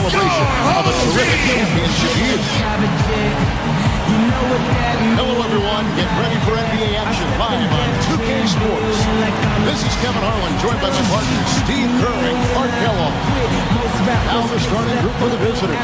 celebration of a terrific championship year. Hello, everyone. Get ready for NBA action live on 2K Sports. This is Kevin Harlan, joined by my partners Steve Kerr and Clark Kellogg. Now the starting group for the visitors.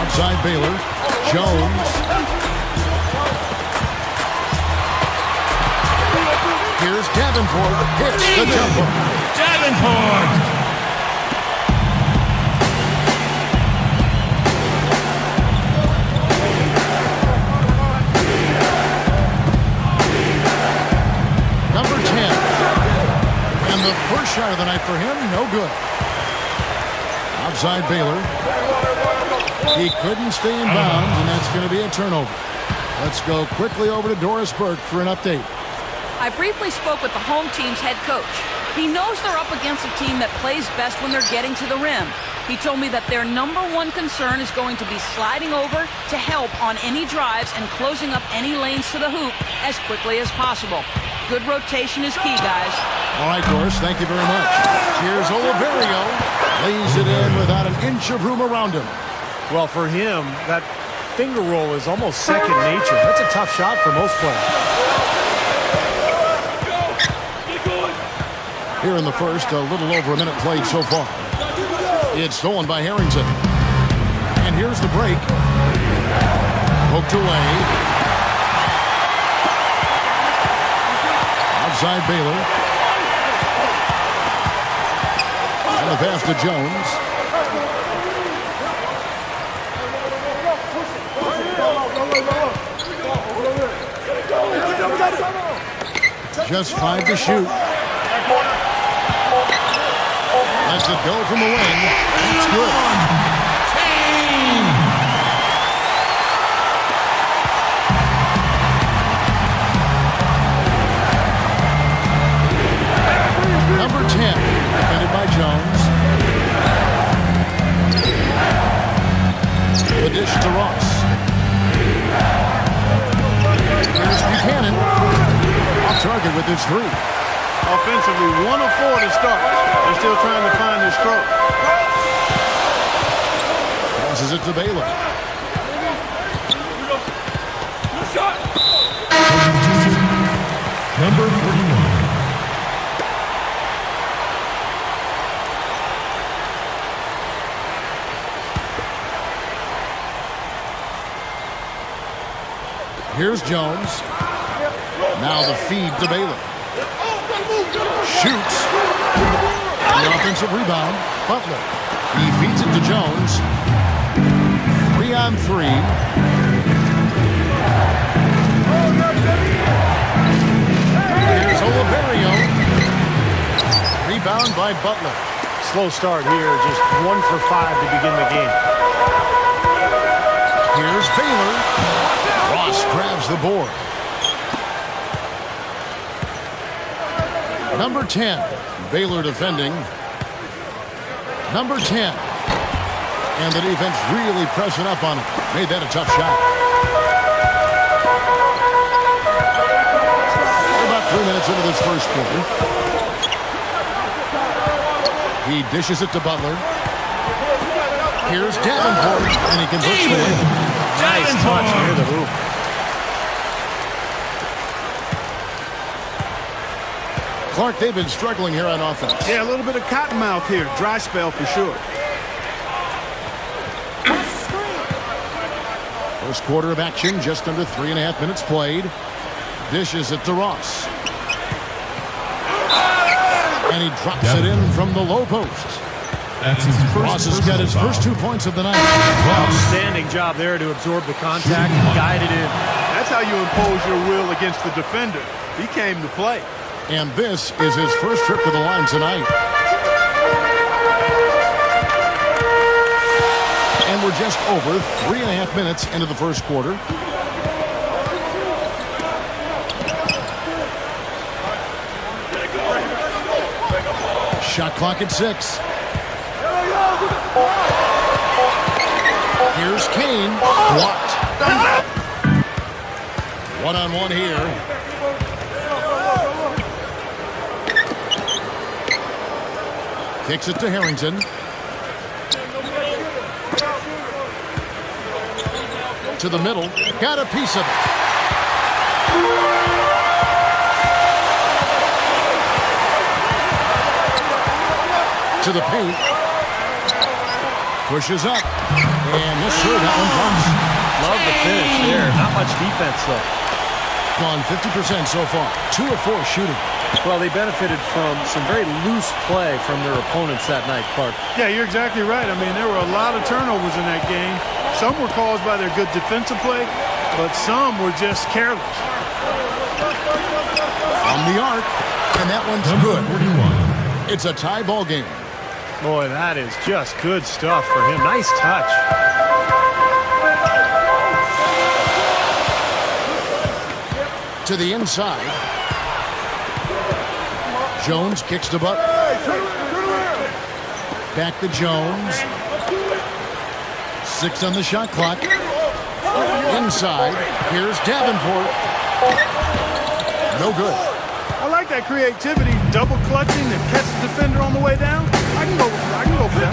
Outside Baylor, Jones. Here's Davenport, hits the jumper. Davenport! Number 10. And the first shot of the night for him, no good. Outside Baylor. He couldn't stay in bounds, and that's going to be a turnover. Let's go quickly over to Doris Burke for an update. I briefly spoke with the home team's head coach. He knows they're up against a team that plays best when they're getting to the rim. He told me that their number one concern is going to be sliding over to help on any drives and closing up any lanes to the hoop as quickly as possible. Good rotation is key, guys. All right, Doris, thank you very much. Here's Oliverio. Lays it in without an inch of room around him. Well, for him, that finger roll is almost second nature. That's a tough shot for most players. Here in the first, a little over a minute played so far. It's stolen by Harrington. And here's the break. Poked away. Outside Baylor. And the pass to Jones. Just 5 to shoot. Lets it go from the wing. It's good. Number 10, defended by Jones. The dish to Ross. Here's Buchanan. Off target with his three. Offensively, 1 of 4 to start. They're still trying to find their stroke. Passes it to Baylor. Number 41. Here's Jones. Now the feed to Baylor. Shoots. The offensive rebound. Butler. He feeds it to Jones. 3-on-3. Here's Oliverio. Rebound by Butler. Slow start here, just 1 for 5 to begin the game. Here's Baylor. Ross grabs the board. Number 10, Baylor defending. Number 10. And the defense really pressing up on him. Made that a tough shot. We're about 3 minutes into this first quarter. He dishes it to Butler. Here's Davenport, and he converts the win. Nice touch near the hoop. Clark, they've been struggling here on offense. Yeah, a little bit of cottonmouth here. Dry spell for sure. First quarter of action, just under 3.5 minutes played. Dishes it to Ross. And he drops it in from the low post. That's his first Ross has got his first 2 points of the night. Outstanding job there to absorb the contact and guide it in. That's how you impose your will against the defender. He came to play. And this is his first trip to the line tonight. over 3.5 minutes into the first quarter. Shot clock at 6. Here's Kane. Blocked. One-on-one here. Kicks it to Harrington. To the middle. Got a piece of it. To the paint. Pushes up. And yes, sir, that one comes. Love the finish there. Not much defense, though. Gone 50% so far. 2 of 4 shooting. Well, they benefited from some very loose play from their opponents that night, Clark. Yeah, you're exactly right. I mean, there were a lot of turnovers in that game. Some were caused by their good defensive play, but some were just careless. From the arc. And that one's good. 41. It's a tie ball game. Boy, that is just good stuff for him. Nice touch. To the inside. Jones kicks to Butler. Back to Jones. 6 on the shot clock. Inside. Here's Davenport. No good. I like that creativity, double clutching and catch the defender on the way down. I can go for that.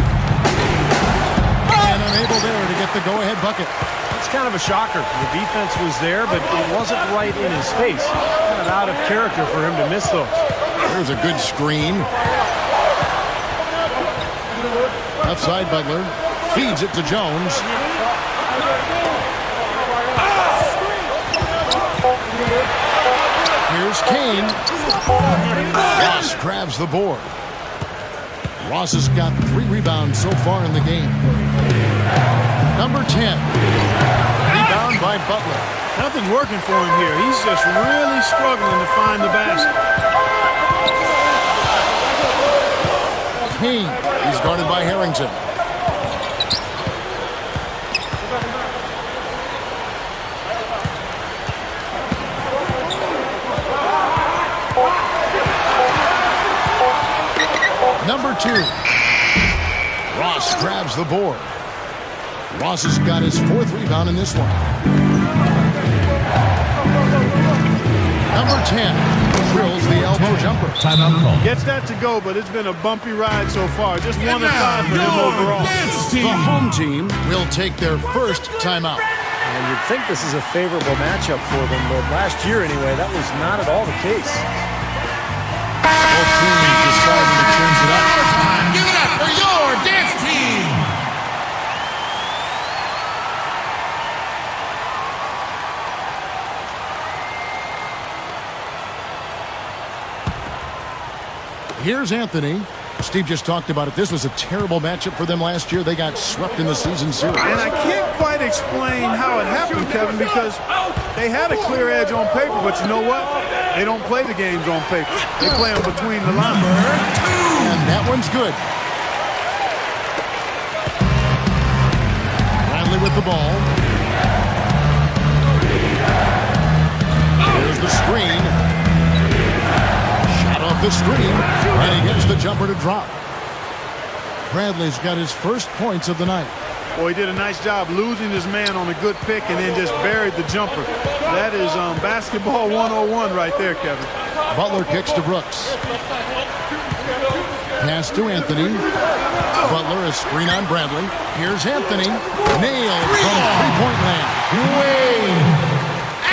And unable there to get the go-ahead bucket. It's kind of a shocker. The defense was there, but it wasn't right in his face. Kind of out of character for him to miss those. There's a good screen. Outside Butler. Feeds it to Jones. Here's Kane. Ross grabs the board. Ross has got 3 rebounds so far in the game. Number 10. Rebound by Butler. Nothing's working for him here. He's just really struggling to find the basket. Kane. He's guarded by Harrington. Number 2. Ross grabs the board. Ross has got his 4th rebound in this one. Number 10 drills the elbow jumper. Timeout call. Gets that to go, but it's been a bumpy ride so far. Just 1 of 5 for him overall. The home team will take their first timeout. And you'd think this is a favorable matchup for them, but last year anyway, that was not at all the case. Both teams deciding to change it up. Give it up for your dance team. Here's Anthony. Steve just talked about it. This was a terrible matchup for them last year. They got swept in the season series. And I can't quite explain how it happened, Kevin, because they had a clear edge on paper, but you know what? They don't play the games on paper. They play them between the lines. And that one's good. Bradley with the ball. Here's the screen. Shot off the screen. And he gets the jumper to drop. Bradley's got his first points of the night. Boy, he did a nice job losing his man on a good pick and then just buried the jumper. That is basketball 101 right there, Kevin. Butler kicks to Brooks. Pass to Anthony. Butler, a screen on Bradley. Here's Anthony. Nailed from three-point land.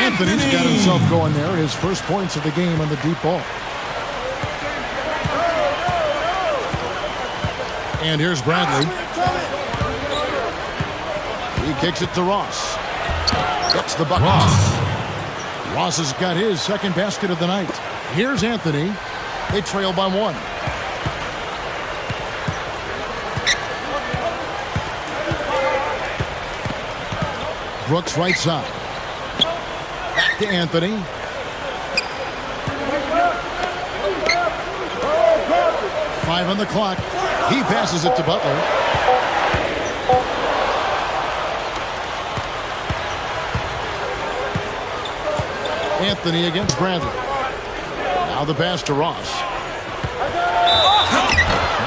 Anthony's got himself going there. His first points of the game on the deep ball. And here's Bradley. He kicks it to Ross. Gets the bucket. Ross has got his second basket of the night. Here's Anthony. They trail by 1. Brooks right side. Back to Anthony. Five on the clock. He passes it to Butler. Anthony against Bradley. Now the pass to Ross.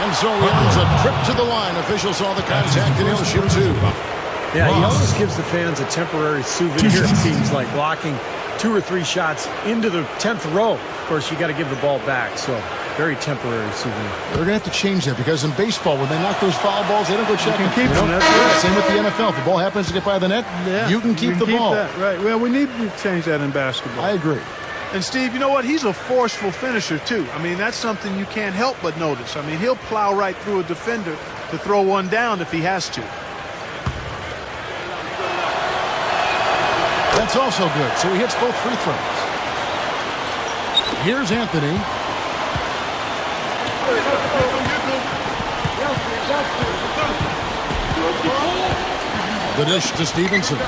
And so he earns a trip to the line. Official saw the contact and he'll shoot two. Yeah, he always gives the fans a temporary souvenir, it seems like, blocking 2 or 3 shots into the 10th row. Of course, you got to give the ball back, so very temporary souvenir. They're going to have to change that because in baseball, when they knock those foul balls, they don't go check You them. can keep them. That's right. Same with the NFL. If the ball happens to get by the net, you can keep the ball. That, right. Well, we need to change that in basketball. I agree. And, Steve, you know what? He's a forceful finisher, too. I mean, that's something you can't help but notice. I mean, he'll plow right through a defender to throw one down if he has to. That's also good. So he hits both free throws. Here's Anthony. The dish to Stevenson.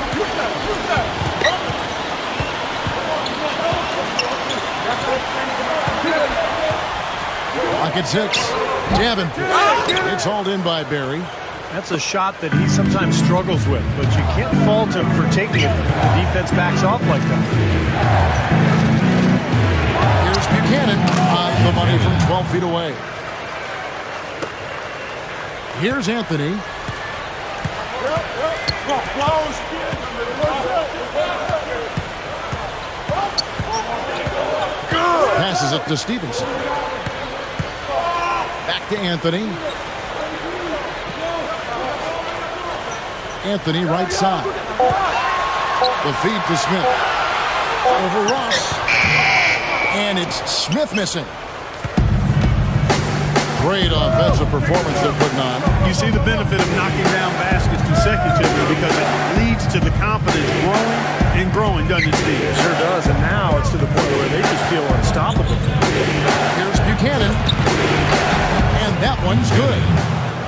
Clock at 6. Davenport. It's hauled in by Barry. That's a shot that he sometimes struggles with, but you can't fault him for taking it. The defense backs off like that. Here's Buchanan on the money from 12 feet away. Here's Anthony. Passes it to Stevenson. Back to Anthony. Anthony right side. The feed to Smith. Over Ross. And it's Smith missing. Great offensive performance they're putting on. You see the benefit of knocking down baskets consecutively because it leads to the confidence growing and growing, doesn't it, Steve? It sure does, and now it's to the point where they just feel unstoppable. Here's Buchanan. And that one's good.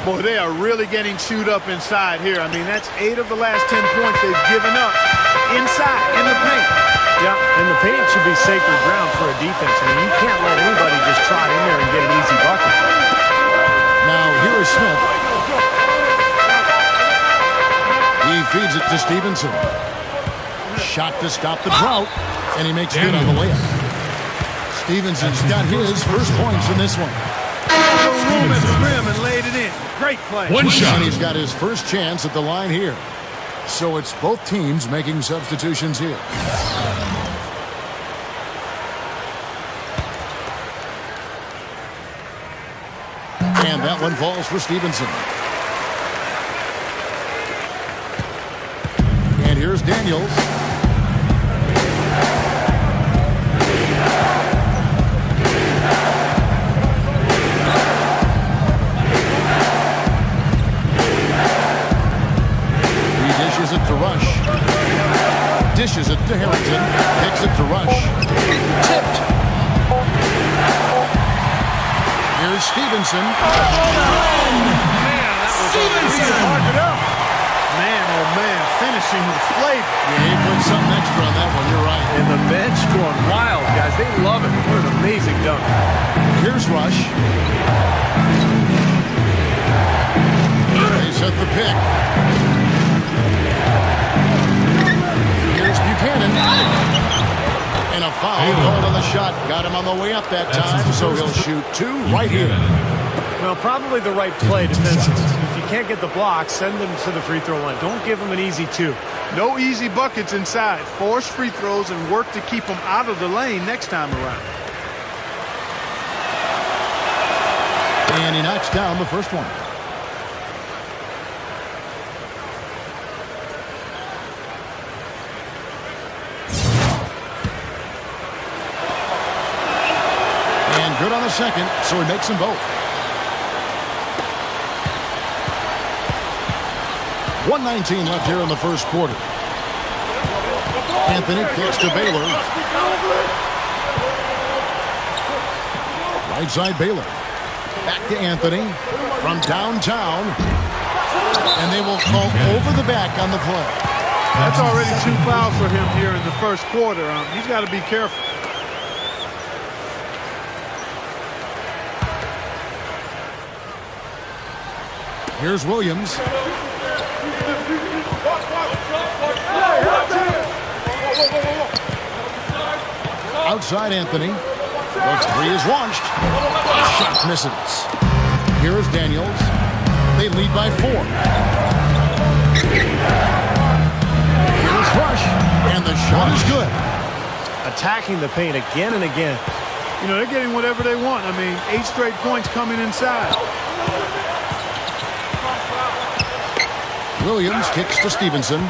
Boy, they are really getting chewed up inside here. I mean, that's 8 of the last 10 points they've given up inside, in the paint. Yeah, and the paint should be sacred ground for a defense. I mean, you can't let anybody just trot in there and get an easy bucket. Now, here is Smith. He feeds it to Stevenson. Shot to stop the drought, and he makes good on the layup. Stevenson's got his first points in this one. Room at the rim and laid it in. Great play. One shot. And he's got his first chance at the line here. So it's both teams making substitutions here. And that one falls for Stevenson. And here's Daniels. Dishes it to Rush. Dishes it to Harrington. Kicks it to Rush. Tipped. Here's Stevenson. Man, that was Stevenson. Man, oh man, finishing with flavor. Yeah, he put something extra on that one. You're right. And the bench going wild, guys. They love it. What an amazing dunk. Here's Rush. They set the pick. Here's Buchanan. And a foul called on the shot. Got him on the way up that time, so he'll shoot 2 right here. Well, probably the right play defensively. If you can't get the block, send them to the free throw line. Don't give them an easy 2. No easy buckets inside. Force free throws and work to keep them out of the lane next time around. And he knocks down the first one. And good on the second, so he makes them both. 1:19 left here in the first quarter. Anthony kicks to Baylor. Right side Baylor. Back to Anthony from downtown. And they will call over the back on the play. That's already 2 fouls for him here in the first quarter. He's got to be careful. Here's Williams. outside Anthony. The three is launched. Shot misses. Here is Daniels. They lead by 4. Here's Rush, and the shot is good. Attacking the paint again and again. You know, they're getting whatever they want. I mean, 8 straight points coming inside. Williams kicks to Stevenson.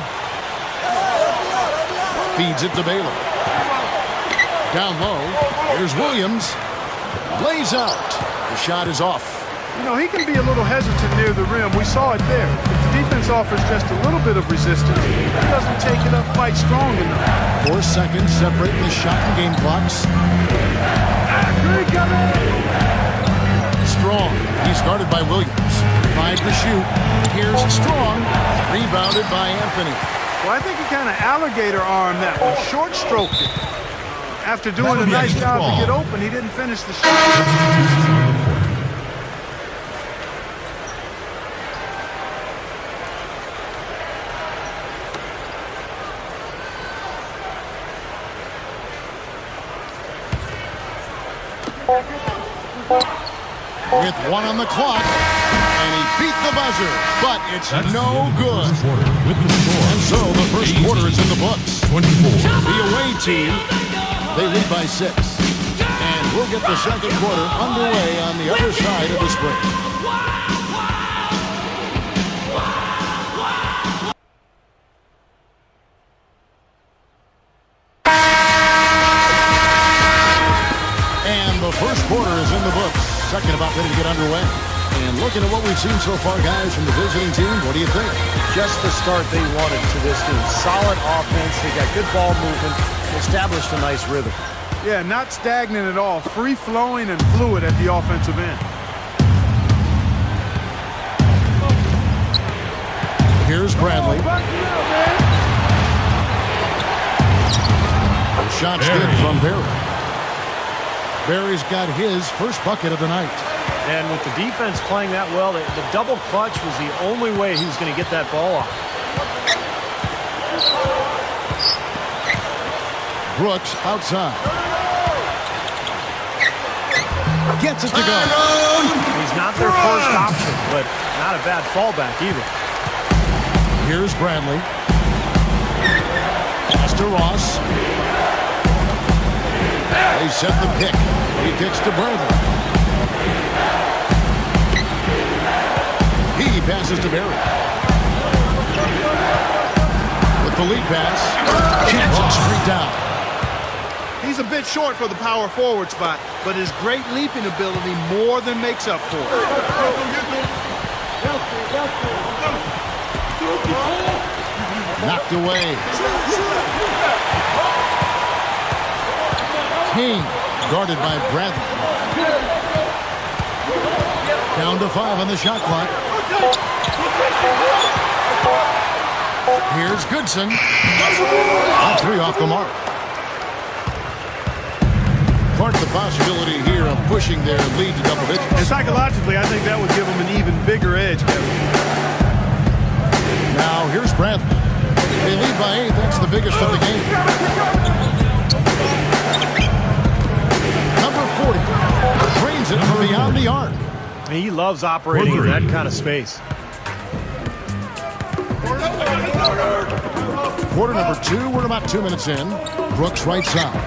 Feeds it to Baylor. Down low. Here's Williams. Lays out. The shot is off. You know, he can be a little hesitant near the rim. We saw it there. If the defense offers just a little bit of resistance, he doesn't take it up quite strong enough. 4 seconds separating the shot and game clocks. Strong. He's guarded by Williams. 5 to shoot. Here's Strong. Rebounded by Anthony. Well, I think he kind of alligator armed that one. Short stroked it. After doing a nice job to get open, he didn't finish the shot. With 1 on the clock, and he beat the buzzer, but it's no good. And so the first quarter is in the books. 24. The away team, they lead by 6. And we'll get the second quarter underway on the other side of this break. And the first quarter is in the books. Second about ready to get underway. And looking at what we've seen so far, guys, from the visiting team, what do you think? Just the start they wanted to this game. Solid offense. They got good ball movement. Established a nice rhythm. Yeah, not stagnant at all. Free-flowing and fluid at the offensive end. Here's Bradley. The shot's good from Barry. Barry's got his first bucket of the night. And with the defense playing that well, the double clutch was the only way he was going to get that ball off. Brooks outside. Gets it to go. He's not their first option, but not a bad fallback either. Here's Bradley. Pass to Ross. They set the pick. He kicks to Bradley. He passes to Barry. With the lead pass. Jansen straight down. He's a bit short for the power forward spot, but his great leaping ability more than makes up for it. Knocked away. King guarded by Bradley. Down to 5 on the shot clock. Here's Goodson. All 3 off the mark. Part the possibility here of pushing their lead to double digits. And psychologically, I think that would give them an even bigger edge, Kevin. Now here's Bradley. They lead by 8. That's the biggest of the game. Number 40 drains it from beyond the arc. He loves operating in that kind of space. Quarter number 2. We're about 2 minutes in. Brooks right side.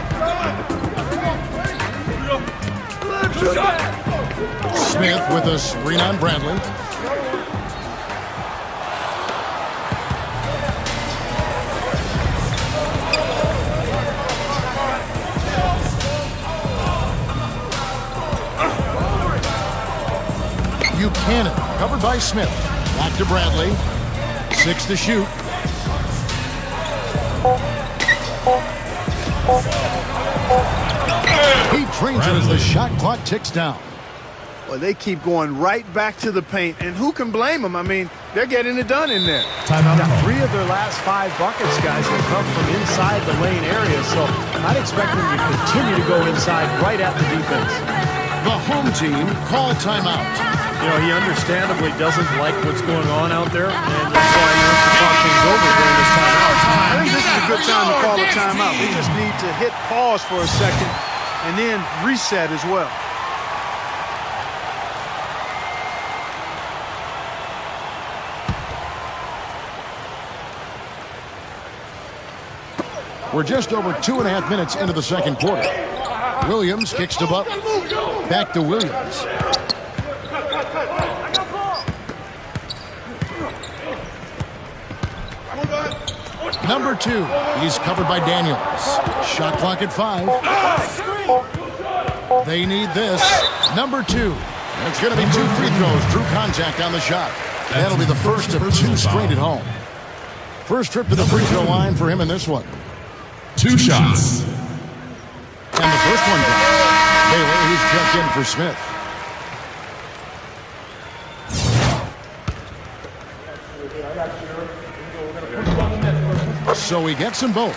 Smith with a screen on Bradley. Buchanan covered by Smith. Back to Bradley. 6 to shoot. He trains it as the shot clock ticks down. Well, they keep going right back to the paint, and who can blame them? I mean, they're getting it done in there. Now, 3 of their last 5 buckets, guys, have come from inside the lane area, so I'd expect them to continue to go inside right at the defense. The home team call timeout. You know, he understandably doesn't like what's going on out there, and that's why he wants to talk things over during this timeout. I think this is a a good time to call a timeout. They just need to hit pause for a second and then reset as well. We're just over 2.5 minutes into the second quarter. Williams kicks to Butler. Back to Williams. Number 2. He's covered by Daniels. Shot clock at 5. They need this. Number 2. And it's going to be 2 free throws. Drew contact on the shot. That'll be the first of 2 straight at home. First trip to the free throw line for him in this one. 2 shots. And the first one goes. Baylor, he's checked in for Smith. So he gets them both.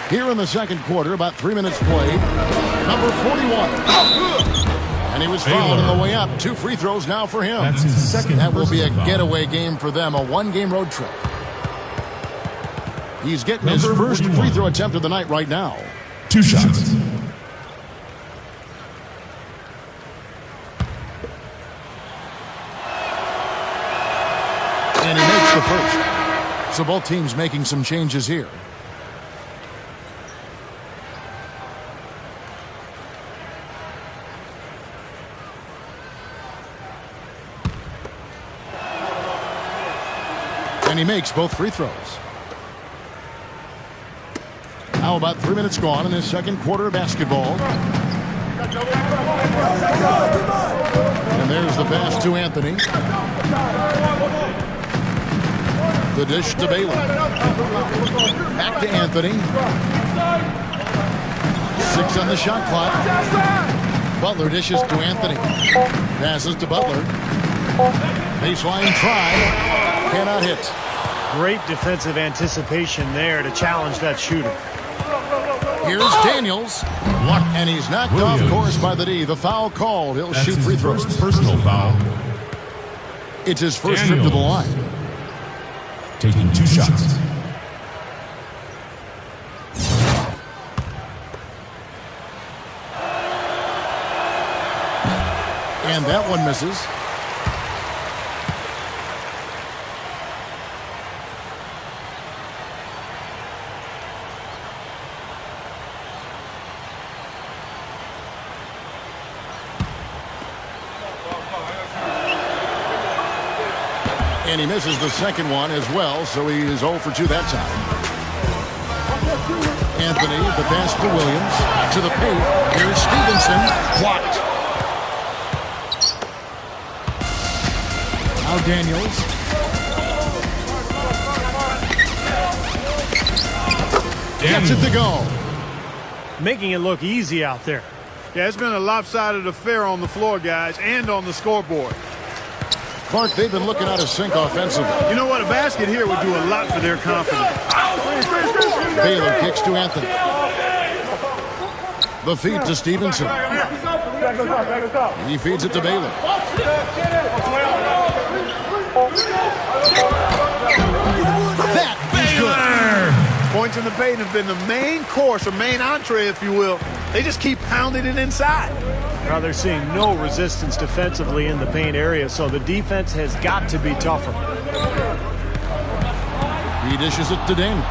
Here in the second quarter, about 3 minutes played. Number 41. And he was fouled on the way up. 2 free throws now for him. That's his second. That will be a getaway game for them, a 1-game road trip. He's getting his first free throw attempt of the night right now. 2 shots. And he makes the first. So both teams making some changes here. And he makes both free throws. Now about 3 minutes gone in this second quarter of basketball. And there's the pass to Anthony. The dish to Baylor. Back to Anthony. 6 on the shot clock. Butler dishes to Anthony. Passes to Butler. Baseline try. Cannot hit. Great defensive anticipation there to challenge that shooter. Here's Daniels. And he's knocked off course by the D. The foul called. He'll shoot free throws. Personal foul. It's his first trip to the line. Taking 2 shots. And that one misses. And he misses the second one as well, so he is 0 for 2 that time. Anthony, the pass to Williams. To the paint. Here's Stevenson. Blocked. Now Daniels. Gets it to go. Making it look easy out there. Yeah, it's been a lopsided affair on the floor, guys, and on the scoreboard. Clark, they've been looking out of sync offensively. You know what? A basket here would do a lot for their confidence. Baylor kicks to Anthony. The feed to Stevenson. He feeds it to Baylor. That is good. Points in the paint have been the main course, or main entree, if you will. They just keep pounding it inside. Now they're seeing no resistance defensively in the paint area, so the defense has got to be tougher. He dishes it to Daniels.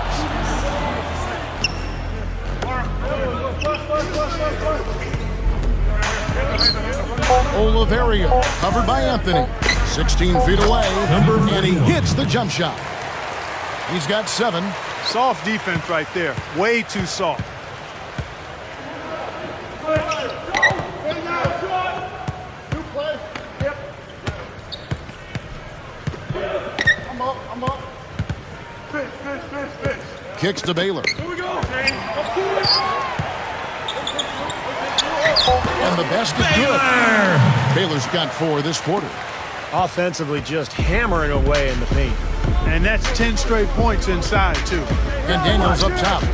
Oliverio, covered by Anthony. 16 feet away, and he hits the jump shot. He's got 7. Soft defense right there. Way too soft. Kicks to Baylor. And the basket good. Baylor's got 4 this quarter. Offensively just hammering away in the paint. And that's 10 straight points inside, too. And Daniels up top.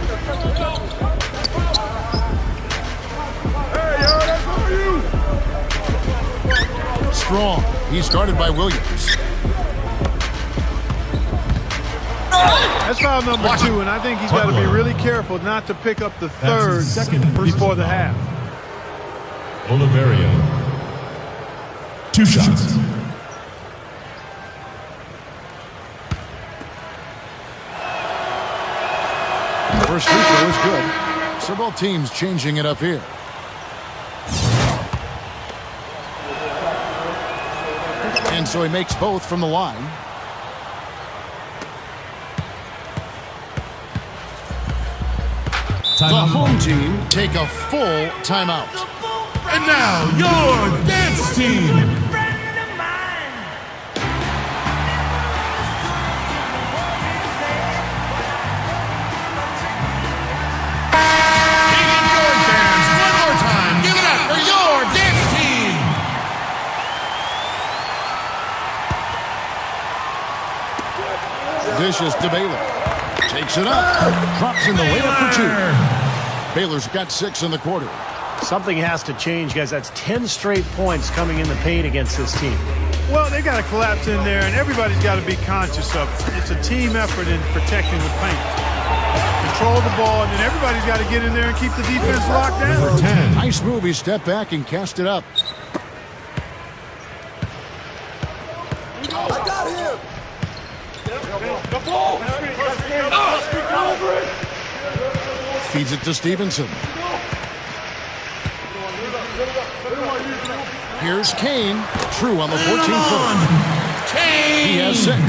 Strong. He's guarded by Williams. That's foul number 2, and I think he's got to be really careful not to pick up the third before the half. Oliverio. 2 shots. First free throw is good. So both teams changing it up here. And so he makes both from the line. The home team take a full timeout. And now, your dance team. Dishes to Baylor. Takes it up. Drops in the layup for 2. Baylor's got 6 in the quarter. Something has to change, guys. That's 10 straight points coming in the paint against this team. Well, they got to collapse in there, and everybody's got to be conscious of it. It's a team effort in protecting the paint. Control the ball, and then everybody's got to get in there and keep the defense locked down. Number 10. Nice move. He stepped back and cast it up. I got him. Feeds it to Stevenson. Here's Kane. True on the 14th. He has 6.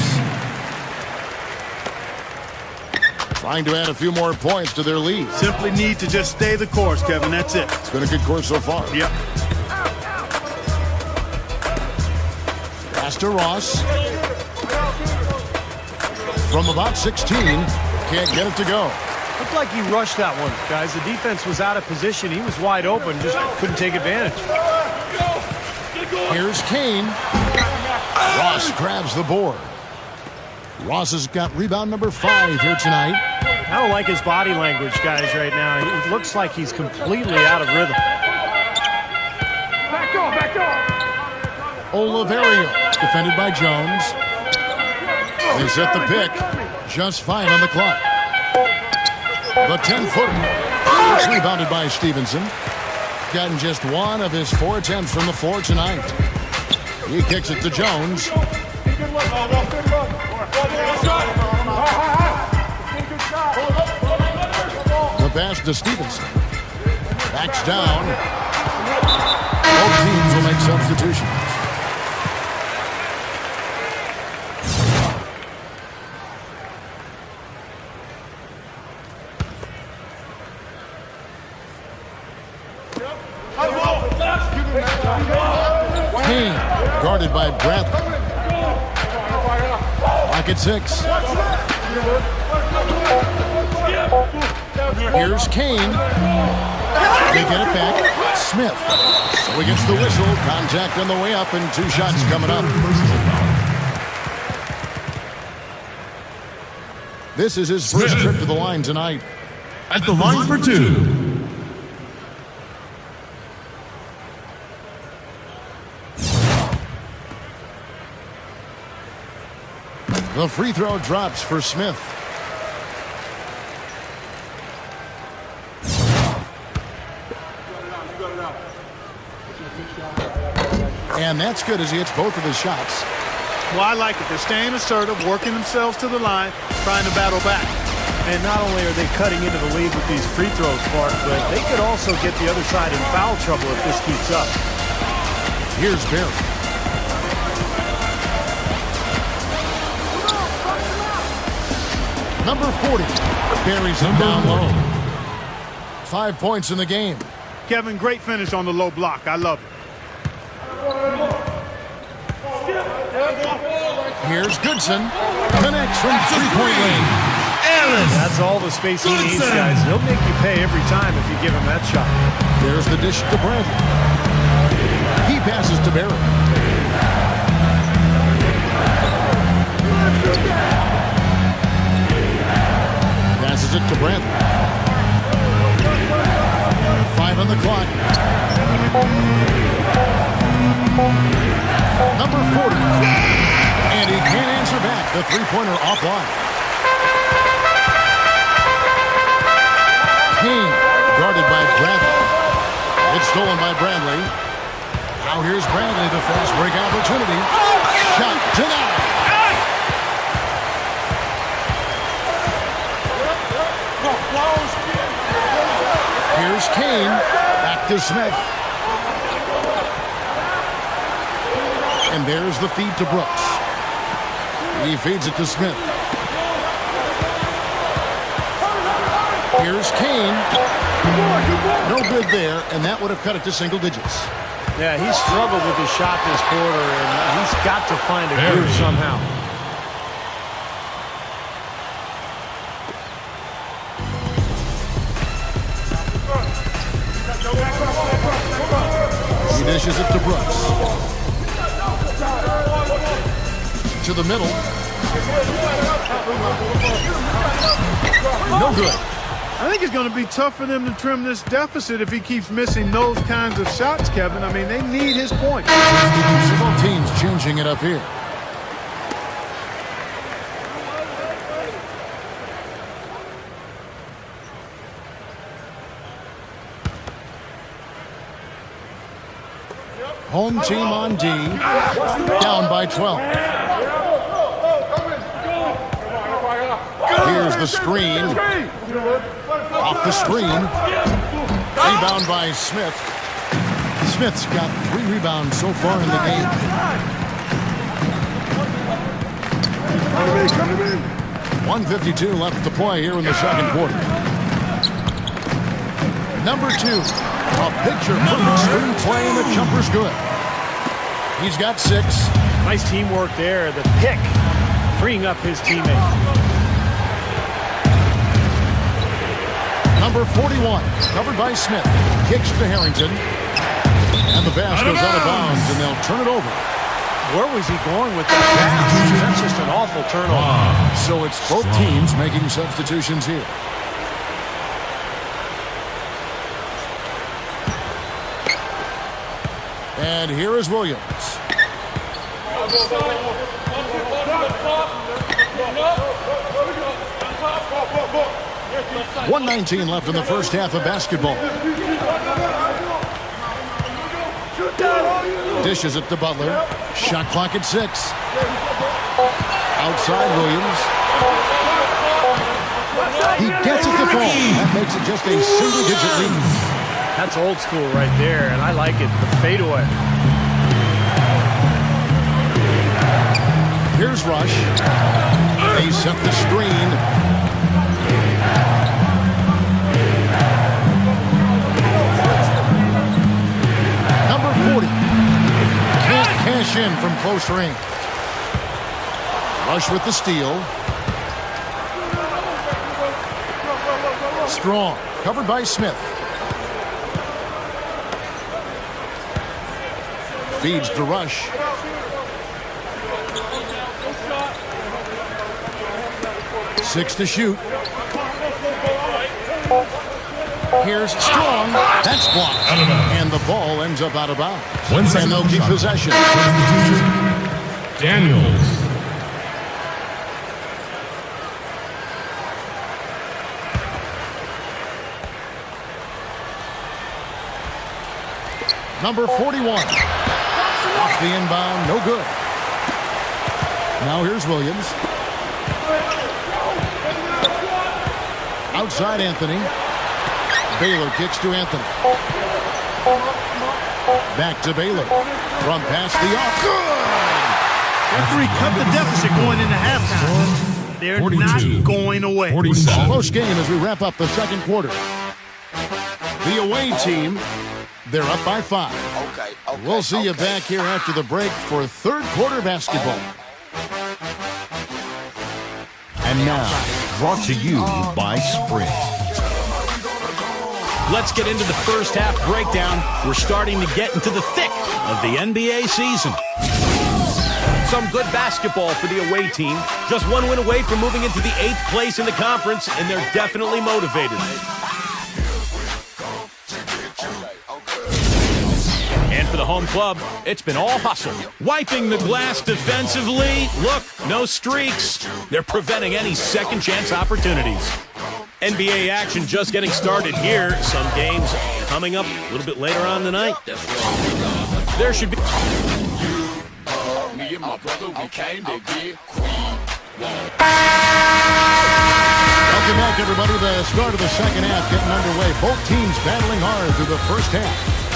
Trying to add a few more points to their lead. Simply need to just stay the course, Kevin. That's it. It's been a good course so far. Yep. Pass to Ross. From about 16. Can't get it to go. Looked like he rushed that one, guys. The defense was out of position. He was wide open, just couldn't take advantage. Here's Kane. Ross grabs the board. Ross has got rebound number 5 here tonight. I don't like his body language, guys, right now. It looks like he's completely out of rhythm. Oliverio, defended by Jones. They set the pick. Just 5 on the clock. The 10-footer. It's rebounded by Stevenson. Gotten just 1 of his 4 attempts from the floor tonight. He kicks it to Jones. The pass to Stevenson. Backs down. Both teams will make substitutions. Kane, guarded by Bradley. Lock at 6. Here's Kane. They get it back. Smith. So he gets the whistle. Contact on the way up and 2 shots coming up. This is his first trip to the line tonight. At the line for 2. The free throw drops for Smith. And that's good as he hits both of his shots. Well, I like it. They're staying assertive, working themselves to the line, trying to battle back. And not only are they cutting into the lead with these free throws, Clark, but they could also get the other side in foul trouble if this keeps up. Here's Barry. Number 40. Buries him down low. 5 points in the game. Kevin, great finish on the low block. I love it. Here's Goodson. Connects from 3-point range. That's all the space he needs, guys. He'll make you pay every time if you give him that shot. There's the dish to Bradley. He passes to Barry. Passes it to Bradley. 5 on the clock. Number 40. And he can't answer back. The 3-pointer offline. It's stolen by Bradley. Now here's Bradley, the fast break opportunity. Shot denied. Here's Kane. Back to Smith. And there's the feed to Brooks. He feeds it to Smith. Here's Kane. No good there, and that would have cut it to single digits. Yeah, he struggled with his shot this quarter, and he's got to find a groove somehow. He dishes it to Brooks. To the middle. No good. I think it's going to be tough for them to trim this deficit if he keeps missing those kinds of shots, Kevin. I mean, they need his points. Both teams changing it up here. Home team on D, down by 12. Here's the screen. Off the screen. Rebound by Smith. Smith's got 3 rebounds so far in the game. 1:52 left to play here in the second quarter. Number 2. A picture-perfect screen play, and the jumper's good. He's got 6. Nice teamwork there. The pick, freeing up his teammate. Number 41, covered by Smith. Kicks to Harrington. And the pass goes out of bounds, and they'll turn it over. Where was he going with that pass? That's just an awful turnover. So it's both teams making substitutions here. And here is Williams. 1:19 left in the first half of basketball. Dishes it to Butler. Shot clock at 6. Outside Williams. He gets it to fall. That makes it just a single-digit lead. That's old school right there, and I like it. The fadeaway. Here's Rush. They set the screen. Number 40. Can't cash in from close range. Rush with the steal. Strong. Covered by Smith. Feeds to Rush. Six to shoot. Here's Strong. That's blocked. And the ball ends up out of bounds. And they'll keep possession. Daniels. Number 41. Off the inbound, no good. Now here's Williams. Outside Anthony. Baylor kicks to Anthony. Back to Baylor. From past the off. Good! Referee cut the deficit going into halftime. They're 42, not going away. 47. Close game as we wrap up the second quarter. The away team, they're up by 5. We'll see you back here after the break for third quarter basketball. And now, brought to you by Sprint. Let's get into the first half breakdown. We're starting to get into the thick of the NBA season. Some good basketball for the away team. Just one win away from moving into the 8th place in the conference, and they're definitely motivated. And for the home club, it's been all hustle. Wiping the glass defensively. Look, no streaks. They're preventing any second chance opportunities. NBA action just getting started here. Some games coming up a little bit later on tonight. There should be... Me and my brother, we came to get Welcome back, everybody. The start of the second half getting underway. Both teams battling hard through the first half.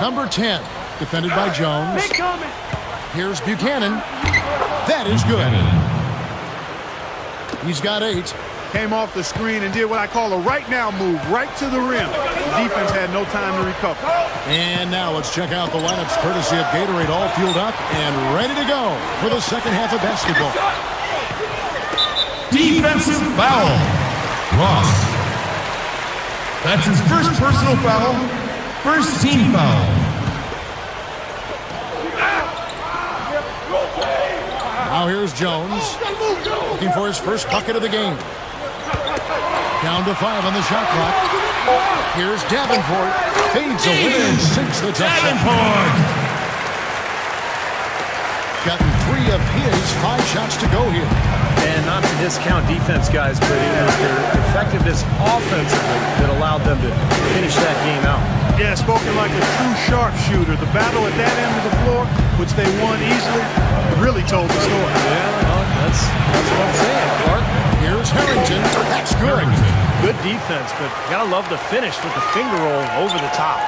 Number 10, defended by Jones. Here's Buchanan. That is good. He's got 8. Came off the screen and did what I call a right now move, right to the rim. The defense had no time to recover. And now let's check out the lineups courtesy of Gatorade, all fueled up and ready to go for the second half of basketball. Defensive foul. Ross. That's his first personal foul. First team foul. Now here's Jones, looking for his first bucket of the game. Down to 5 on the shot clock. Here's Davenport, fades away and sinks the touchdown. Davenport. Gotten 3 of his 5 shots to go here. And not to discount defense, guys, but it was their effectiveness offensively that allowed them to finish that game out. Yeah, spoken like a true sharpshooter. The battle at that end of the floor, which they won easily, really told the story. Yeah, that's what I'm saying, Clark. Here's Harrington. That's good. Good defense, but you gotta love the finish with the finger roll over the top.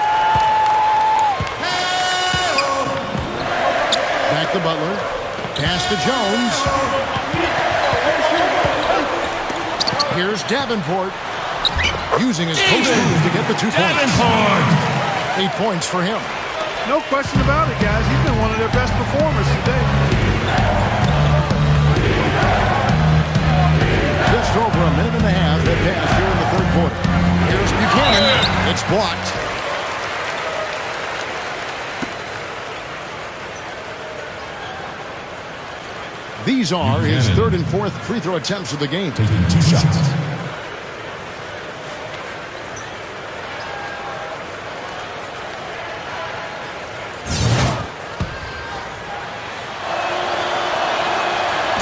Back to Butler. Pass to Jones. Here's Davenport. Using his post move to get the 2 points. Davenport. 8 points for him. No question about it, guys. He's been one of their best performers today. Just over a minute and a half that passed here in the third quarter. Here's Buchanan. It's blocked. These are his 3rd and 4th free throw attempts of the game. Taking 2 shots.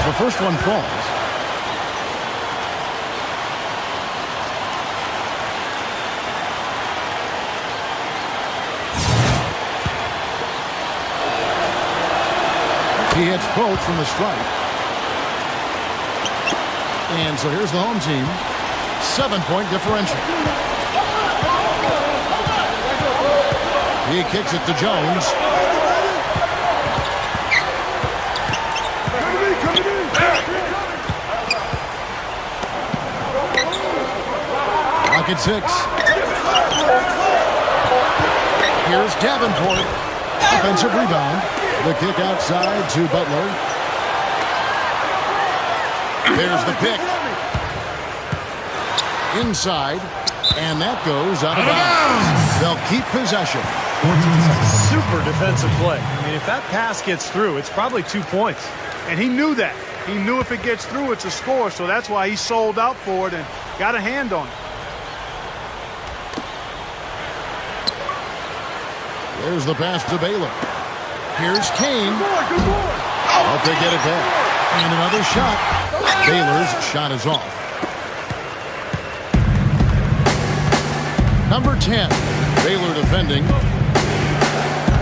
The first one falls. He hits both from the strike. And so here's the home team. 7-point differential. He kicks it to Jones. At 6. Here's Davenport. Offensive rebound. The kick outside to Butler. There's the pick. Inside. And that goes out of bounds. They'll keep possession. Super defensive play. I mean, if that pass gets through, it's probably 2 points. And he knew that. He knew if it gets through, it's a score. So that's why he sold out for it and got a hand on it. There's the pass to Baylor. Here's Kane. But they get it back. And another shot. Baylor's shot is off. Number 10. Baylor defending.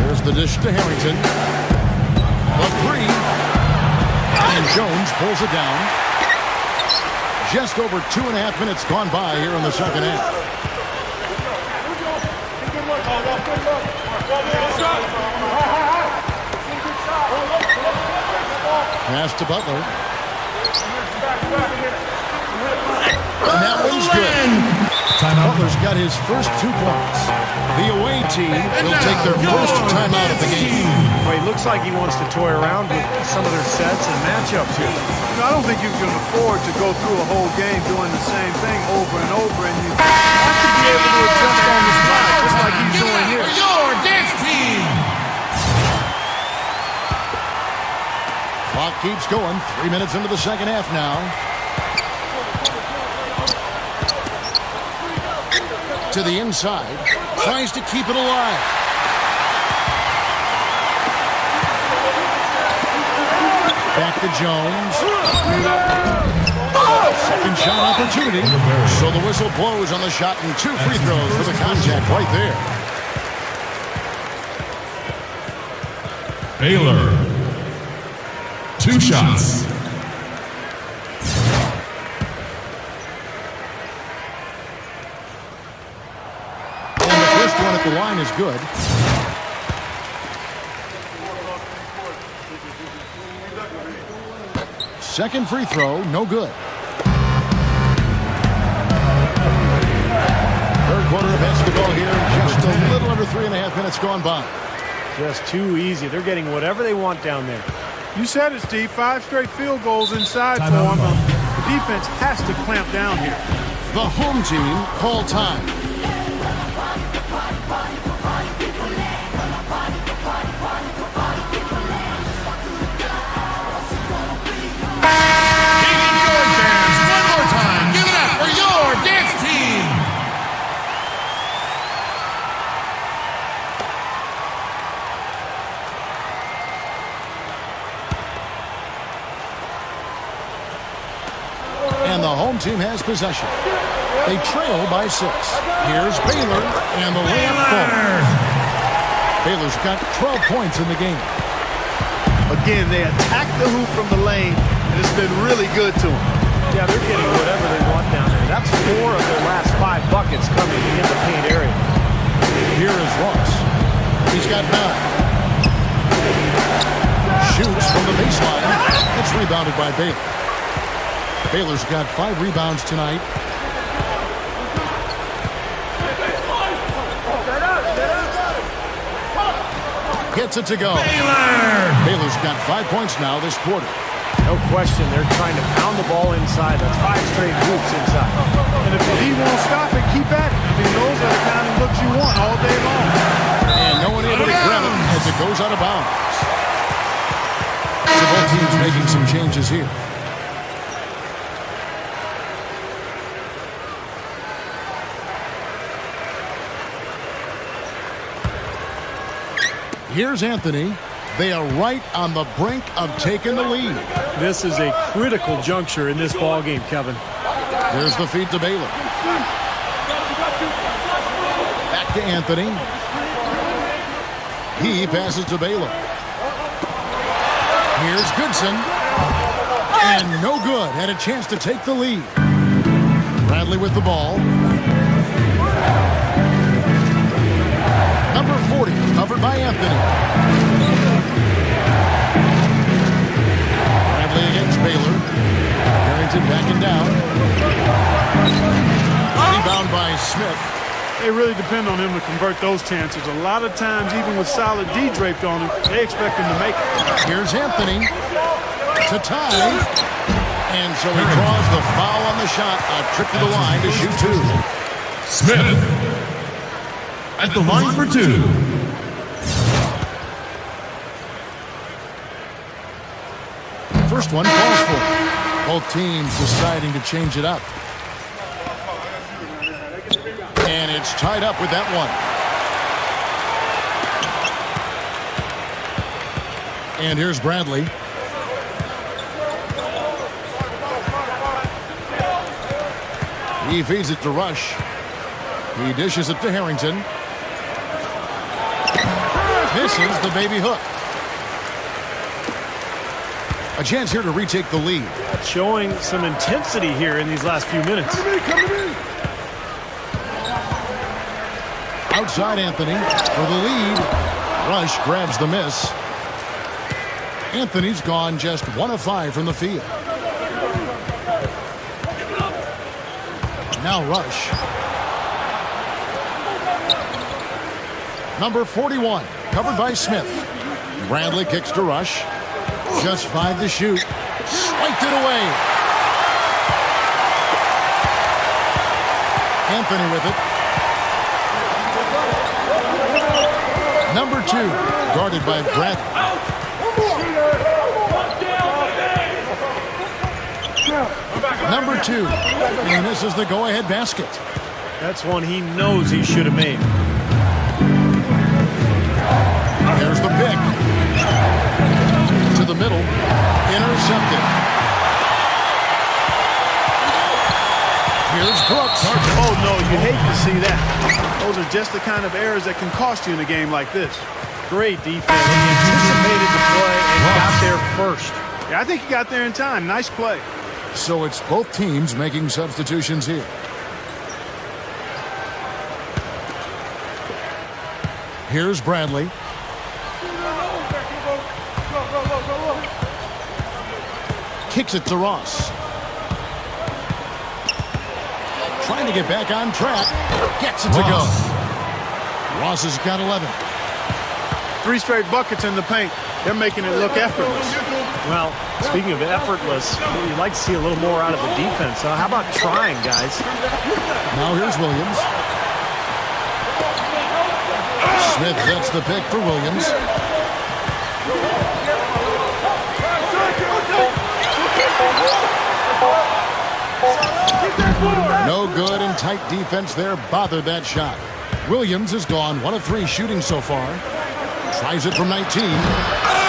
There's the dish to Harrington. A 3. And Jones pulls it down. Just over 2.5 minutes gone by here in the second half. Pass to Butler. And that one's good. Butler's got his first 2 points. The away team will take their first timeout of the game. Well, he looks like he wants to toy around with some of their sets and matchups here. I don't think you can afford to go through a whole game doing the same thing over and over, and you have to be able to adjust on the spot, just like he's doing here. Your dance team. Clock going. 3 minutes into the second half now. To the inside. Tries to keep it alive. Back to Jones. Second shot opportunity. So the whistle blows on the shot and 2 free throws for the contact right there. Baylor. 2 shots. And the first one at the line is good. Second free throw, no good. Third quarter of basketball here. Just a little under 3.5 minutes gone by. Just too easy. They're getting whatever they want down there. You said it, Steve. 5 straight field goals inside for them. The defense has to clamp down here. The home team call time. One more time. Give it up for your dance team. And the home team has possession. They trail by 6. Here's Baylor, and the layup falls. Baylor's got 12 points in the game. Again, they attack the hoop from the lane, and it's been really good to them. Yeah, they're getting whatever they want down there. That's 4 of their last 5 buckets coming in the paint area. Here is Ross. He's got 9. Shoots from the baseline. It's rebounded by Baylor. Baylor's got 5 rebounds tonight. Gets it to go. Baylor's got 5 points now this quarter. No question, they're trying to pound the ball inside. That's 5 straight hoops inside. And if the D won't stop it, keep at it. I mean, those are the kind of looks you want all day long. And no one able to grab it as it goes out of bounds. So both teams making some changes here. Here's Anthony. They are right on the brink of taking the lead. This is a critical juncture in this ball game, Kevin. There's the feed to Baylor. Back to Anthony. He passes to Baylor. Here's Goodson. And no good. Had a chance to take the lead. Bradley with the ball. Number 40, covered by Anthony. Bradley against Baylor. Harrington backing down. Rebound by Smith. They really depend on him to convert those chances. A lot of times, even with solid D draped on him, they expect him to make it. Here's Anthony to tie. And so he draws the foul on the shot. A trip to the line to shoot 2. Smith at the line for 2. First one falls for. Both teams deciding to change it up. And it's tied up with that one. And here's Bradley. He feeds it to Rush. He dishes it to Harrington. Misses the baby hook. A chance here to retake the lead. Showing some intensity here in these last few minutes. Outside Anthony for the lead. Rush grabs the miss. Anthony's gone just 1 of 5 from the field. Now Rush. Number 41, covered by Smith. Bradley kicks to Rush. Just 5 to shoot. Swiped it away. Anthony with it. Number 2, guarded by Bradley. Number 2. And this is the go-ahead basket. That's one he knows he should have made. There's the pick. To the middle. Intercepted. Here's Brooks. Oh, no, you hate to see that. Those are just the kind of errors that can cost you in a game like this. Great defense. He anticipated the play and got there first. Yeah, I think he got there in time. Nice play. So it's both teams making substitutions here. Here's Bradley. Kicks it to Ross. Trying to get back on track. Gets it to go. Ross has got 11. 3 straight buckets in the paint. They're making it look effortless. Well, speaking of effortless, you'd like to see a little more out of the defense. How about trying, guys? Now here's Williams. Smith gets the pick for Williams. No good, and tight defense there bothered that shot. Williams is gone 1 of 3 shooting so far. Tries it from 19.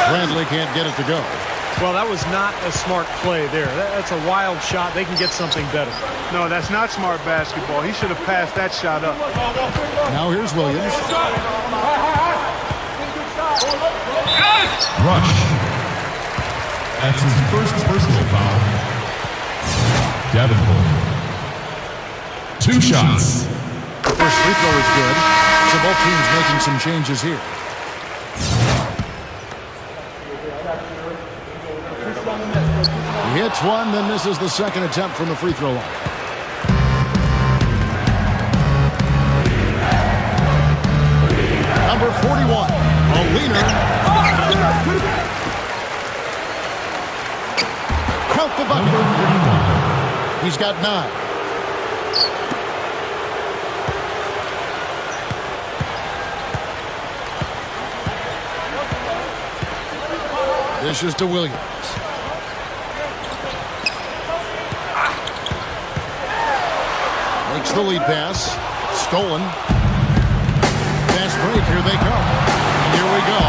Bradley can't get it to go. Well, that was not a smart play there. That's a wild shot. They can get something better. No, that's not smart basketball. He should have passed that shot up. Now here's Williams. Rush. That's his first personal foul. Davenport. 2 shots. The first free throw is good. So both teams making some changes here. He hits one, then misses the second attempt from the free throw line. Number 41, a leaner. Count the bucket. He's got 9. This is to Williams. Makes the lead pass. Stolen. Fast break. Here they come. And here we go.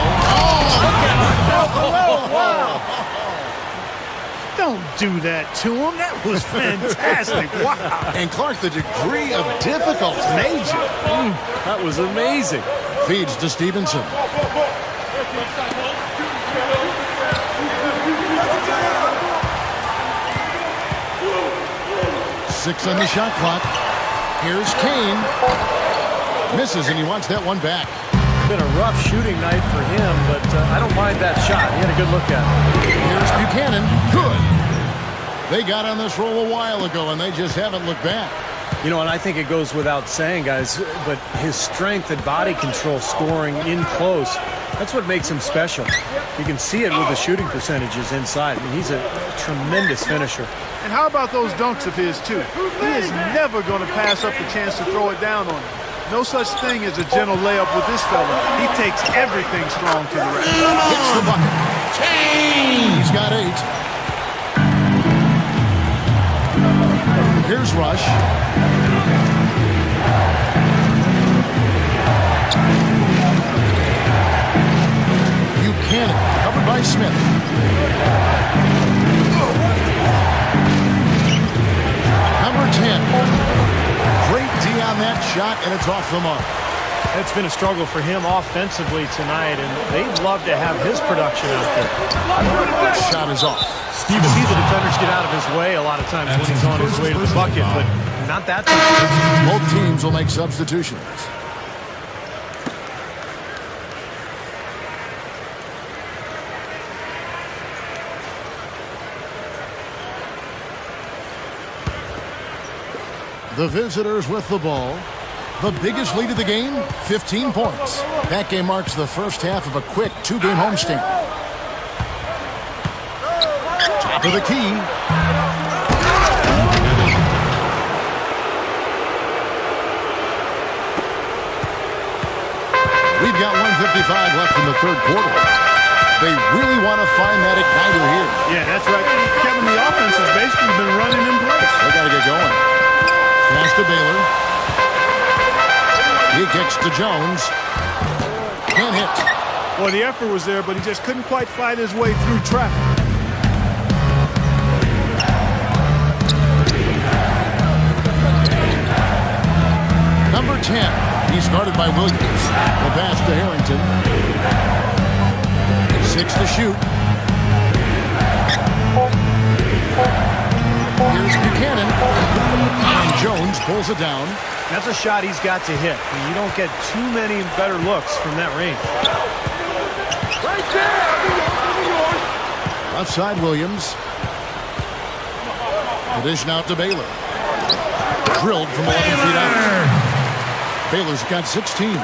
Don't do that to him. That was fantastic. Wow. And Clark, the degree of difficulty. Major. That was amazing. Feeds to Stevenson. Six on the shot clock. Here's Kane. Misses, and he wants that one back. Been a rough shooting night for him, but I don't mind that shot. He had a good look at it. Here's Buchanan. Good. They got on this roll a while ago, and they just haven't looked back. You know, and I think it goes without saying, guys, but his strength and body control scoring in close, that's what makes him special. You can see it with the shooting percentages inside. I mean, he's a tremendous finisher. And how about those dunks of his, too? He is never going to pass up the chance to throw it down on him. No such thing as a gentle layup with this fella. He takes everything strong to the rack. Hits the bucket. He's got 8. Here's Rush. Buchanan, covered by Smith. Number 10. Great D on that shot, and it's off the mark. It's been a struggle for him offensively tonight, and they'd love to have his production out there. Shot is off. You see the defenders get out of his way a lot of times when he's on his way to the bucket, but not that time. Both teams will make substitutions. The visitors with the ball. The biggest lead of the game, 15 points. That game marks the first half of a quick 2-game homestand. Top of the key. We've got 1:55 left in the third quarter. They really want to find that igniter here. Yeah, that's right. Kevin, the offense has basically been running in place. They got to get going. Pass to Baylor. He kicks to Jones. Can't hit. Well, the effort was there, but he just couldn't quite fight his way through traffic. Number 10. He's guarded by Williams. The pass to Harrington. 6 to shoot. Here's Buchanan. And Jones pulls it down. That's a shot he's got to hit. You don't get too many better looks from that range. Left side, Williams. The dish now to Baylor. Drilled from 11 feet out. Baylor's got 16.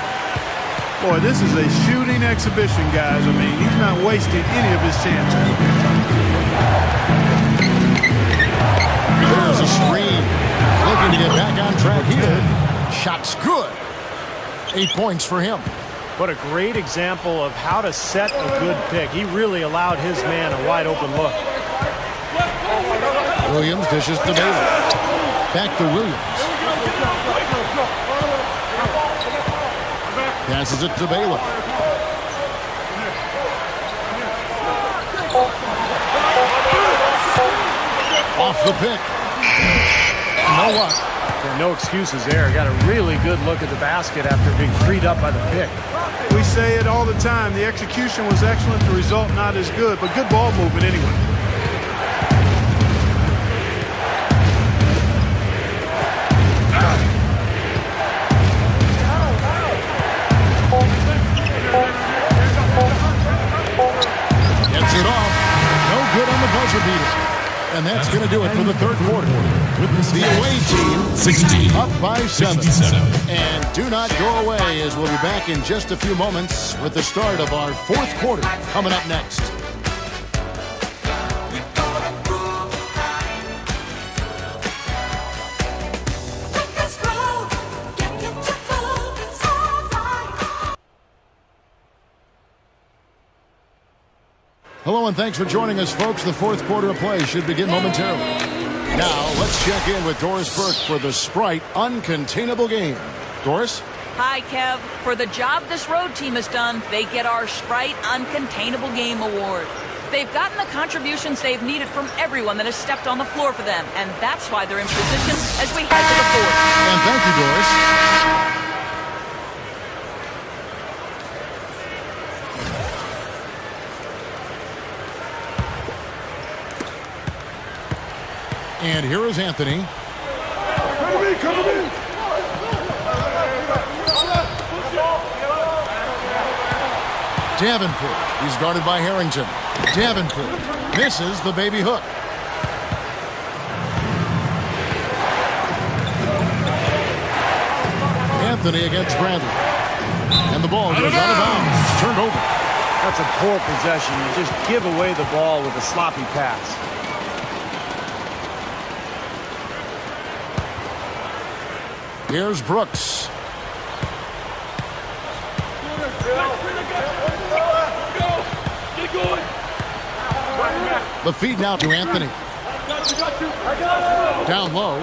Boy, this is a shooting exhibition, guys. I mean, he's not wasting any of his chances. There's a screen. Looking to get back on track here. Shot's good. 8 points for him. What a great example of how to set a good pick. He really allowed his man a wide open look. Williams dishes to Baylor. Back to Williams. Passes it to Baylor. Off the pick. No luck. No excuses there. Got a really good look at the basket after being freed up by the pick. We say it all the time. The execution was excellent. The result not as good, but good ball movement anyway. Gets it off. No good on the buzzer beater. And that's going to do it for the third quarter. The away team 60 up by 7. 57. And do not go away, as we'll be back in just a few moments with the start of our fourth quarter coming up next. Hello and thanks for joining us, folks. The fourth quarter of play should begin momentarily. Now, let's check in with Doris Burke for the Sprite Uncontainable Game. Doris? Hi, Kev. For the job this road team has done, they get our Sprite Uncontainable Game Award. They've gotten the contributions they've needed from everyone that has stepped on the floor for them, and that's why they're in position as we head to the fourth. And thank you, Doris. And here is Anthony. Davenport. He's guarded by Harrington. Davenport misses the baby hook. Anthony against Bradley. And the ball goes out of bounds. Turned over. That's a poor possession. You just give away the ball with a sloppy pass. Here's Brooks. The feed now to Anthony. Down low.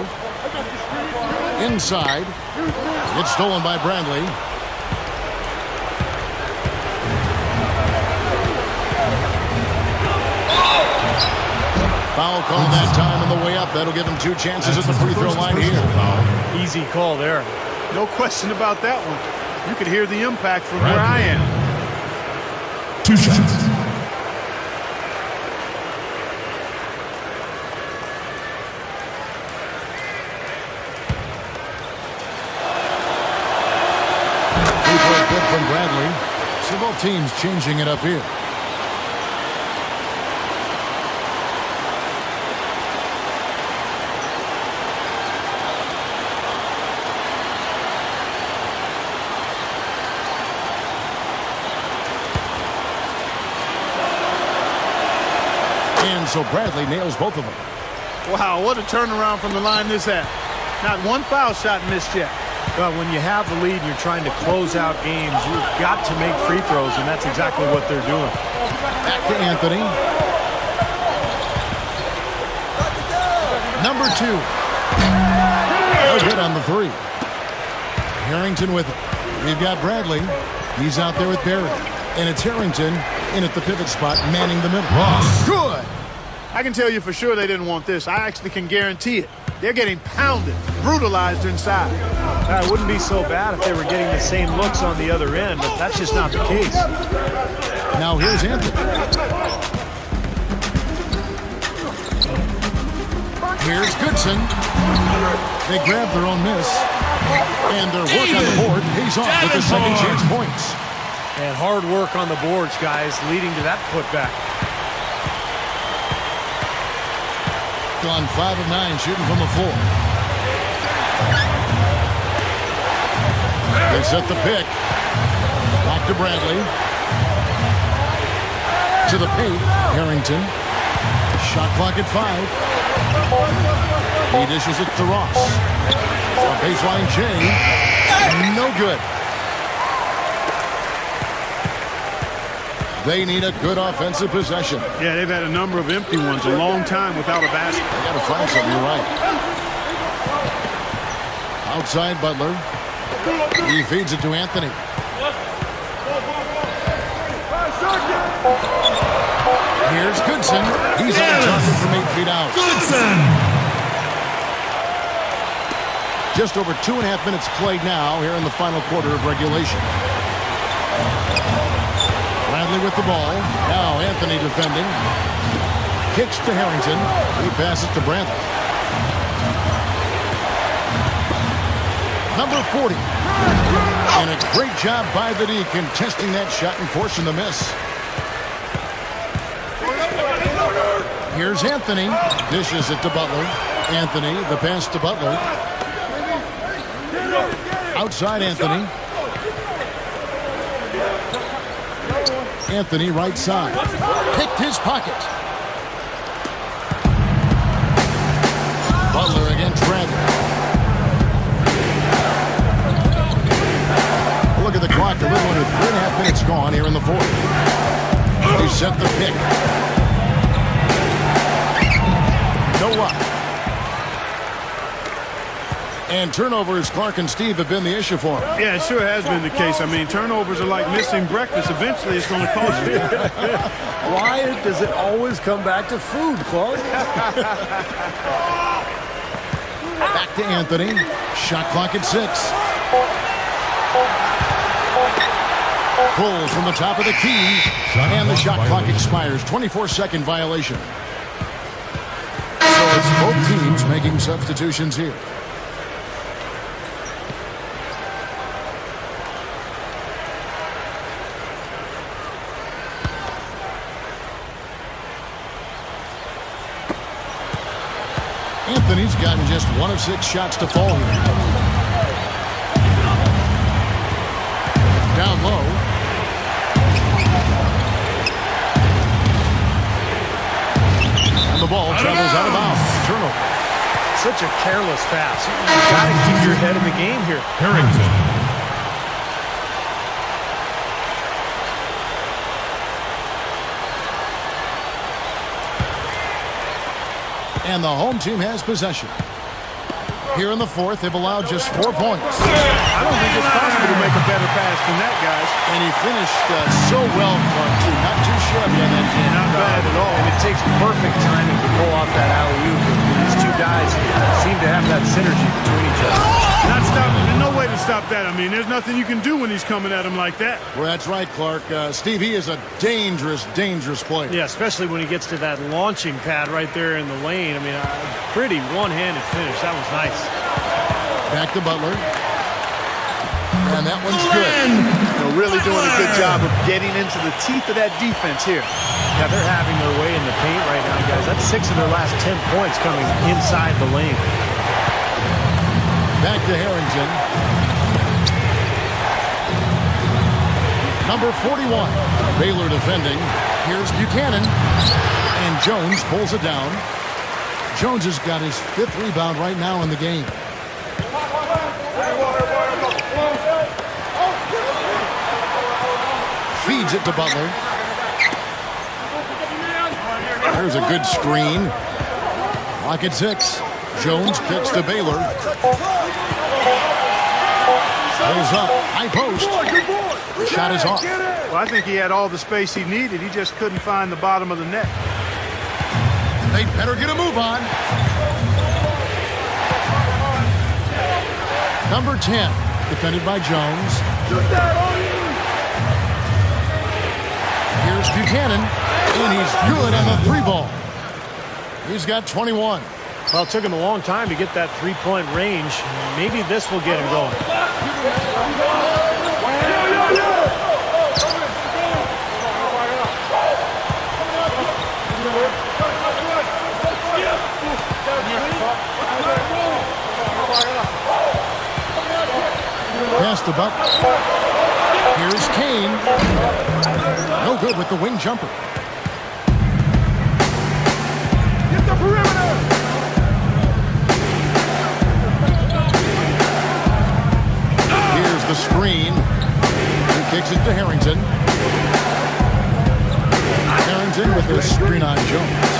Inside. It's stolen by Bradley. Foul call that time on the way up. That'll give him 2 chances at the free throw line here. Easy call there. No question about that one. You could hear the impact from where I am. 2 shots. Free throw good from Bradley. So both teams changing it up here. So Bradley nails both of them. Wow, what a turnaround from the line this had. Not one foul shot missed yet. Well, when you have the lead and you're trying to close out games, you've got to make free throws, and that's exactly what they're doing. Back to Anthony. Number 2. No good on the 3. Harrington with it. We've got Bradley. He's out there with Barry. And it's Harrington in at the pivot spot, manning the middle. Good. I can tell you for sure they didn't want this. I actually can guarantee it. They're getting pounded, brutalized inside. It wouldn't be so bad if they were getting the same looks on the other end, but that's just not the case. Now here's Anthony. Here's Goodson. They grab their own miss. And their work on the board pays off with the second chance points. And hard work on the boards, guys, leading to that putback. On 5 of 9, shooting from the floor. They set the pick. Back to Bradley. To the paint. Harrington. Shot clock at 5. He dishes it to Ross. A baseline J. No good. They need a good offensive possession. Yeah, they've had a number of empty ones, a long time without a basket. They got to find something, you're right. Outside Butler. He feeds it to Anthony. Here's Goodson. He's on target from 8 feet out. Goodson! Just over 2.5 minutes played now here in the final quarter of regulation. Bradley with the ball. Now Anthony defending. Kicks to Harrington. He passes to Bradley. Number 40. And a great job by the D contesting that shot and forcing the miss. Here's Anthony. Dishes it to Butler. Anthony, the pass to Butler. Outside Anthony. Anthony right side. Picked his pocket. Butler against Bradley. Look at the clock. A little under 3.5 minutes gone here in the fourth. They set the pick. No up. And turnovers, Clark and Steve, have been the issue for him. Yeah, it sure has been the case. I mean, turnovers are like missing breakfast. Eventually, it's going to cost you. Why does it always come back to food, Clark? Back to Anthony. Shot clock at 6. Pulls from the top of the key. And the shot clock expires. 24-second violation. So it's both teams making substitutions here. Anthony's gotten just 1 of 6 shots to fall here. Down low. And the ball travels out of bounds. Turnover. Such a careless pass. You've got to keep your head in the game here. Harrington. And the home team has possession. Here in the fourth, they've allowed just 4 points. I don't think it's possible to make a better pass than that, guys. And he finished so well, Clark, too. Not too shabby on that jam. Not bad at all. And it takes perfect timing to pull off that alley-oop. These two guys seem to have that synergy between each other. Not stopping. There's no way to stop that. I mean, there's nothing you can do when he's coming at him like that. Well, that's right, Clark. Steve, he is a dangerous, dangerous player. Yeah, especially when he gets to that launching pad right there in the lane. I mean, a pretty one-handed finish. That was nice. Back to Butler. And that one's good. They're really doing a good job of getting into the teeth of that defense here. Yeah, they're having their way in the paint right now, guys. That's 6 of their last 10 points coming inside the lane. Back to Harrington. Number 41. Baylor defending. Here's Buchanan. And Jones pulls it down. Jones has got his 5th rebound right now in the game. Feeds it to Butler. There's a good screen. Lock at 6. Jones kicks to Baylor. Goes up. High post. The shot is off. Well, I think he had all the space he needed. He just couldn't find the bottom of the net. They better get a move on. Number 10, defended by Jones. Here's Buchanan, and he's good on the 3-ball. He's got 21. Well, it took him a long time to get that 3-point range. Maybe this will get him going. Pass to Buck. Here's Kane. No good with the wing jumper. Get the perimeter! Here's the screen. He kicks it to Harrington. Harrington with the screen on Jones.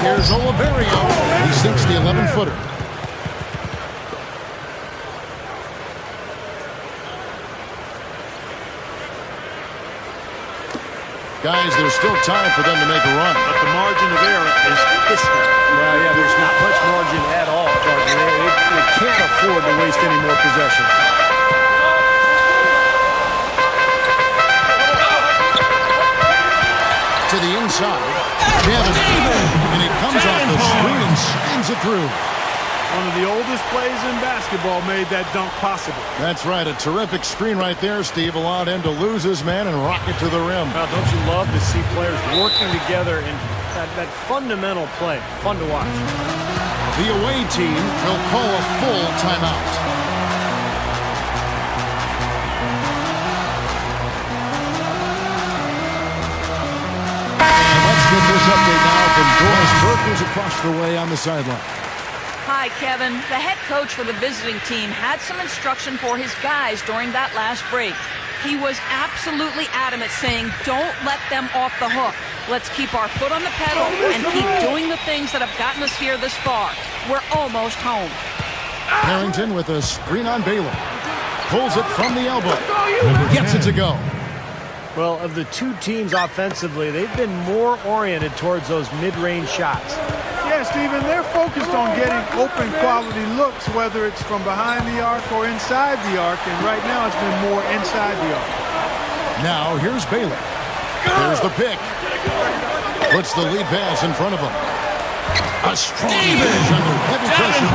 Here's Oliverio. He sinks the 11-footer. Guys, there's still time for them to make a run. But the margin of error is history. Well, yeah, there's not much margin at all, partner. They can't afford to waste any more possessions. To the inside. And it comes off the screen and slams it through. One of the oldest plays in basketball made that dunk possible. That's right. A terrific screen right there, Steve. Allowed him to lose his man and rock it to the rim. Well, don't you love to see players working together in that fundamental play? Fun to watch. The away team will call a full timeout. And let's get this update now from Doris Burke, who's across the way on the sideline. Hi, Kevin. The head coach for the visiting team had some instruction for his guys during that last break. He was absolutely adamant, saying, don't let them off the hook. Let's keep our foot on the pedal and keep doing the things that have gotten us here this far. We're almost home. Harrington with a screen on Baylor. Pulls it from the elbow. Gets it to go. Well, of the two teams offensively, they've been more oriented towards those mid-range shots. Yeah, Steven, they're focused on getting open quality looks, whether it's from behind the arc or inside the arc, and right now it's been more inside the arc. Now here's Baylor. There's the pick. Puts the lead pass in front of him. A strong finish under heavy pressure.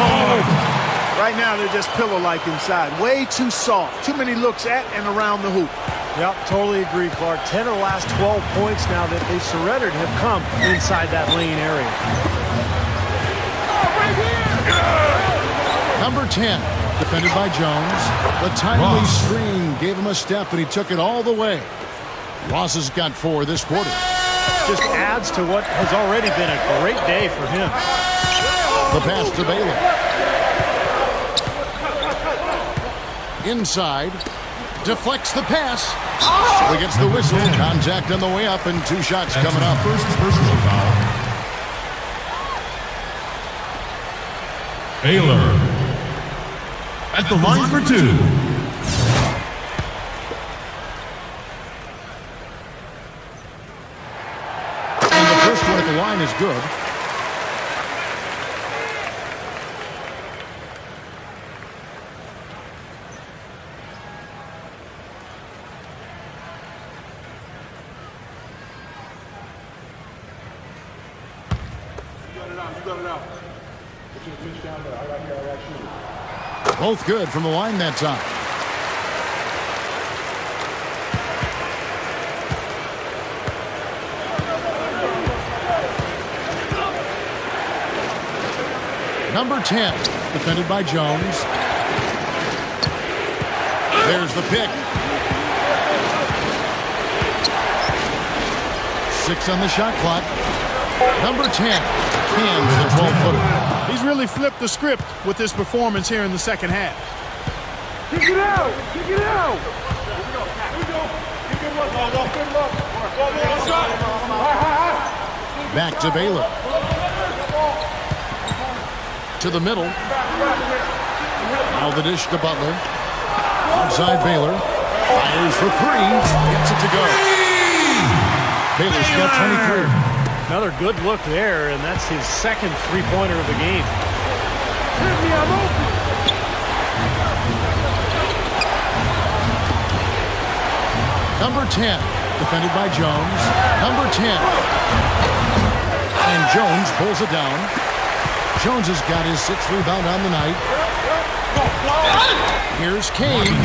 Right now they're just pillow-like inside. Way too soft. Too many looks at and around the hoop. Yep, totally agree, Clark. 10 of the last 12 points now that they've surrendered have come inside that lane area. Number 10, defended by Jones. The timely screen gave him a step, and he took it all the way. Ross has got 4 this quarter. Just adds to what has already been a great day for him. The pass to Baylor. Inside. Deflects the pass. So he gets the whistle. Contact on the way up, and 2 shots coming up. First personal foul. Baylor at the line for 2. And the first one at the line is good. Both good from the line that time. Number 10, defended by Jones. There's the pick. 6 on the shot clock. Number 10, cans the 12-footer. He's really flipped the script with this performance here in the second half. Kick it out! Kick it out! Back to Baylor. To the middle. Now the dish to Butler. Outside Baylor. Fires for three. Gets it to go. Baylor's got 23. Another good look there, and that's his second three-pointer of the game. Number 10, defended by Jones. Number 10. And Jones pulls it down. Jones has got his 6th rebound on the night. Here's Kane.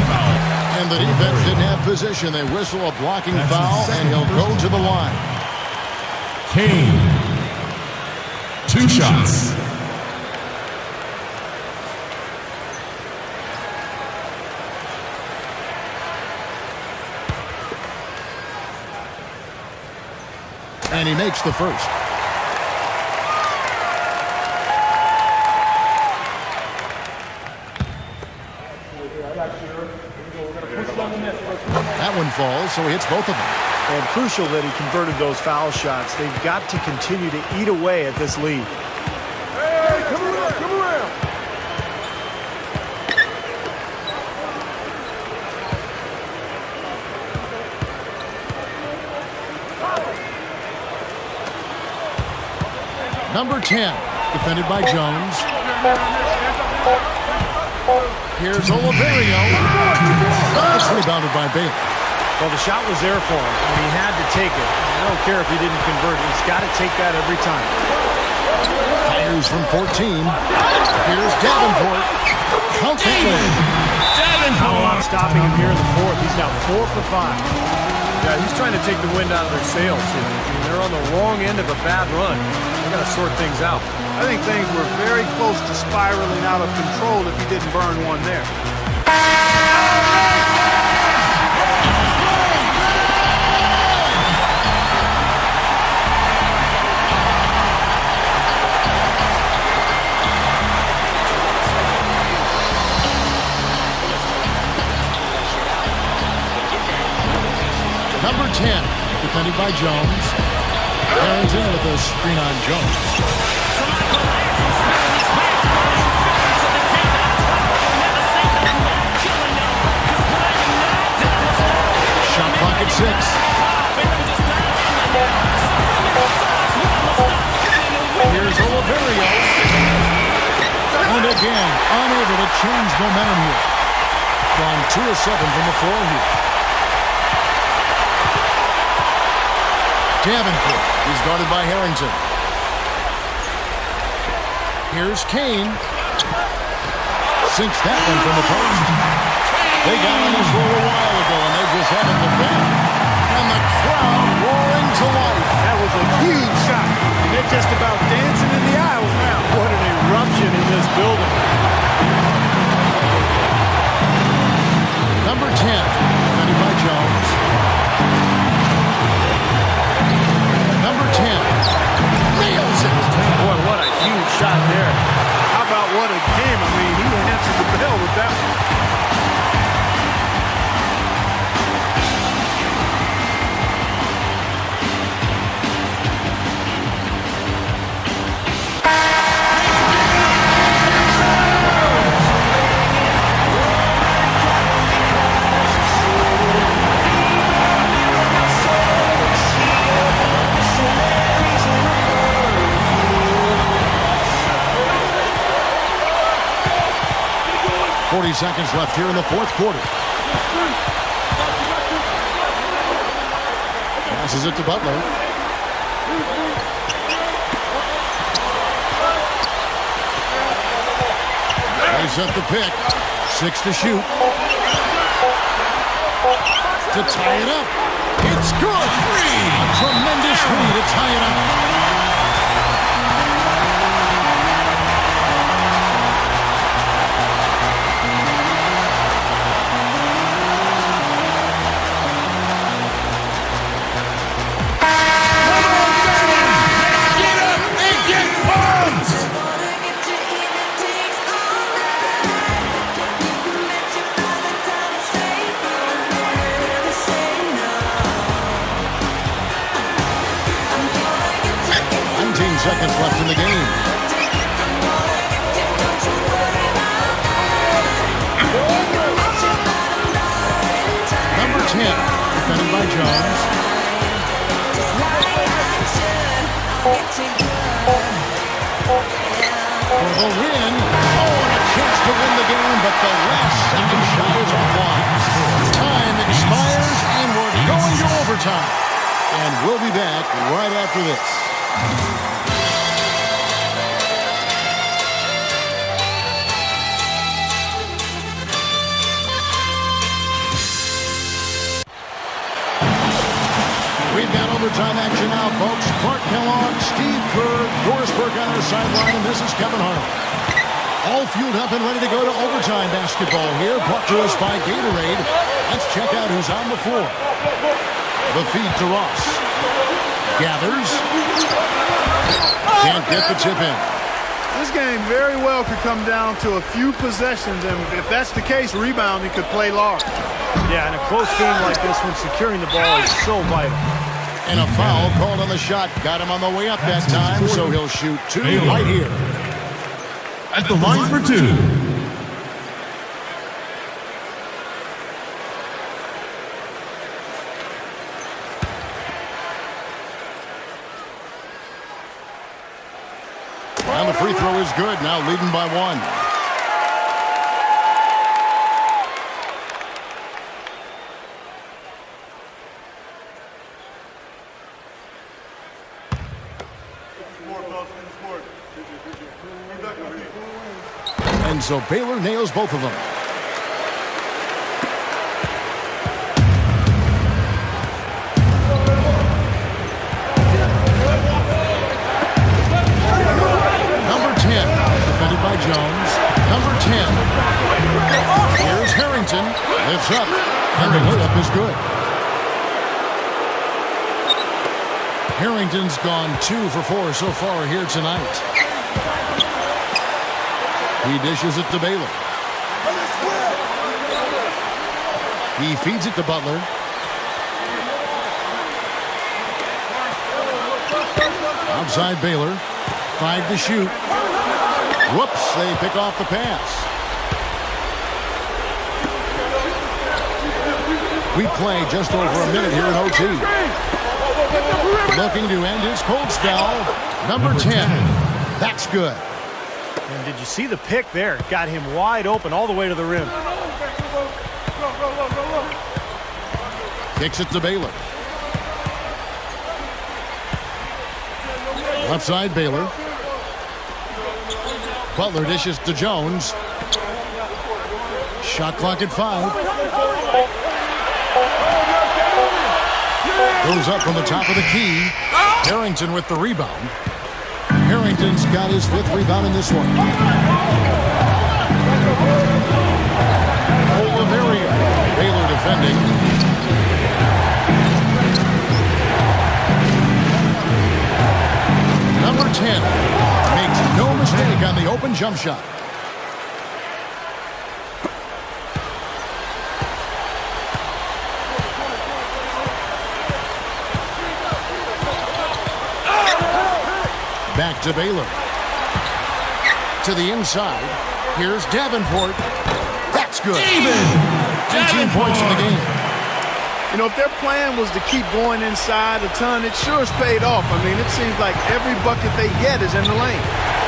And the defense didn't have position. They whistle a blocking foul, and he'll go to the line. Kane. 2 shots. And he makes the first. That one falls, so he hits both of them. And crucial that he converted those foul shots. They've got to continue to eat away at this lead. Hey, come around, come around. Number 10, defended by Jones. Here's Oliverio. It's rebounded by Baylor. Well, the shot was there for him, and he had to take it. I don't care if he didn't convert it. He's got to take that every time. Fires from 14. Here's Davenport. Count that one. Not a lot stopping him here in the fourth. He's now 4 for 5. Yeah, he's trying to take the wind out of their sails here. I mean, they're on the wrong end of a bad run. They got to sort things out. I think things were very close to spiraling out of control if he didn't burn one there. Number 10, defended by Jones. Harrington with a screen on Jones. Shot clock at 6. Here's Oliverio. And again, unable to change momentum here. Gone 2 of 7 from the floor here. Davenport is guarded by Harrington. Here's Kane. Sinks that one from the post. They got on this roll a while ago, and they just haven't looked back. And the crowd roaring to life. That was a huge shot. They're just about dancing in the aisles now. What an eruption in this building. Number 10, defended by Jones. Number 10, nails it. Boy, what a huge shot there. How about what a game? I mean, he answered the bell with that one. Seconds left here in the fourth quarter. Passes it to Butler. They set the pick. 6 to shoot. To tie it up. It's good. A tremendous three to tie it up. seconds left in the game. Number 10, defended by Jones. For the win. Oh, and a chance to win the game, but the last second shot is offline. Time expires, and we're going to overtime. And we'll be back right after this. We've got overtime action now, folks. Clark Kellogg, Steve Kerr, Doris Burke on our sideline, and this is Kevin Harlan. All fueled up and ready to go to overtime basketball here, brought to us by Gatorade. Let's check out who's on the floor. The feed to Ross. Gathers. Can't get the tip in. This game very well could come down to a few possessions, and if that's the case, rebounding could play large. Yeah, in a close game like this one, securing the ball is so vital. And a foul called on the shot. Got him on the way up that time, so he'll shoot two right here. At the line for two. And the free throw is good. Now leading by one. And so Baylor nails both of them. Number 10, defended by Jones. Number 10. Here's Harrington. Lifts up. And the layup is good. Harrington's gone 2 for 4 so far here tonight. He dishes it to Baylor. He feeds it to Butler. Outside Baylor. 5 to shoot. Whoops, they pick off the pass. We play just over a minute here in OT. Looking to end his cold spell. Number 10. That's good. And did you see the pick there? Got him wide open all the way to the rim. Kicks it to Baylor. Left side Baylor. Butler dishes to Jones. Shot clock at 5. Goes up from the top of the key. Harrington with the rebound. Harrington's got his 5th rebound in this one. Oliveria. Baylor defending. Number 10 makes no mistake on the open jump shot. Back to Baylor. To the inside. Here's Davenport. That's good. 18 points in the game. You know, if their plan was to keep going inside a ton, it sure has paid off. I mean, it seems like every bucket they get is in the lane.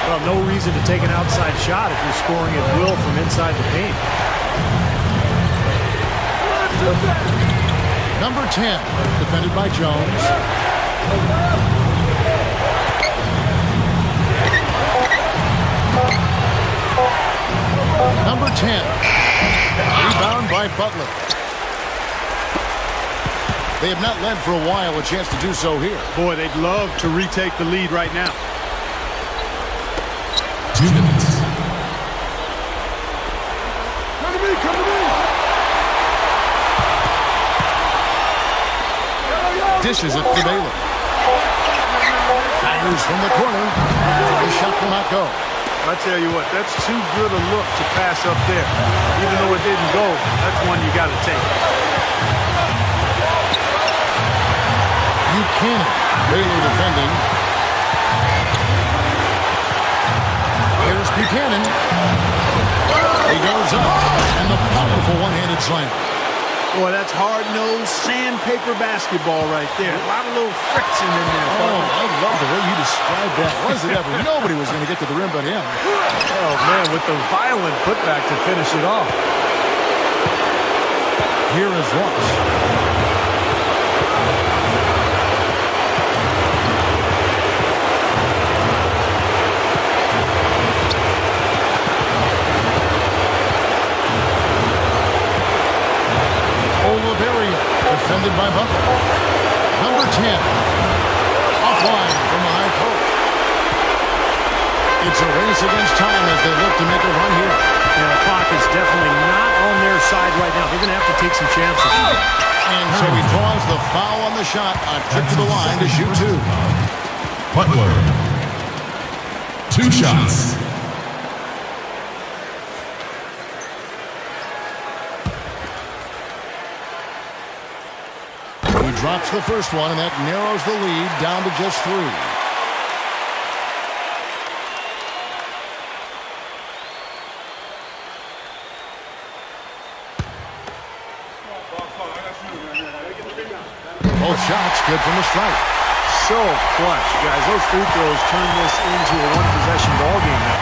Well, no reason to take an outside shot if you're scoring at will from inside the paint. Number 10, defended by Jones. Number 10. Rebound by Butler. They have not led for a while. A chance to do so here. Boy, they'd love to retake the lead right now. 2 minutes. Come to me, come to me. Dishes it to Baylor. Fires from the corner. The shot will not go. I tell you what, that's too good a look to pass up there. Even though it didn't go, that's one you got to take. Buchanan. Baylor defending. Here's Buchanan. He goes up, and the powerful one-handed slam. Boy, that's hard-nosed sandpaper basketball right there. A lot of little friction in there. Oh, I love the way you described that. Was it ever? Nobody was going to get to the rim but him. Oh, man, with the violent putback to finish it off. Here is Ross. Defended by Butler. Number 10. Offline from the high post. It's a race against time as they look to make a run here. And the clock is definitely not on their side right now. They're going to have to take some chances. And so he draws the foul on the shot. A trip to the line to shoot two. Butler. 2 shots. Drops the first one, and that narrows the lead down to just 3. Both shots good from the strike. So clutch, guys. Those free throws turn this into a one-possession ball game now.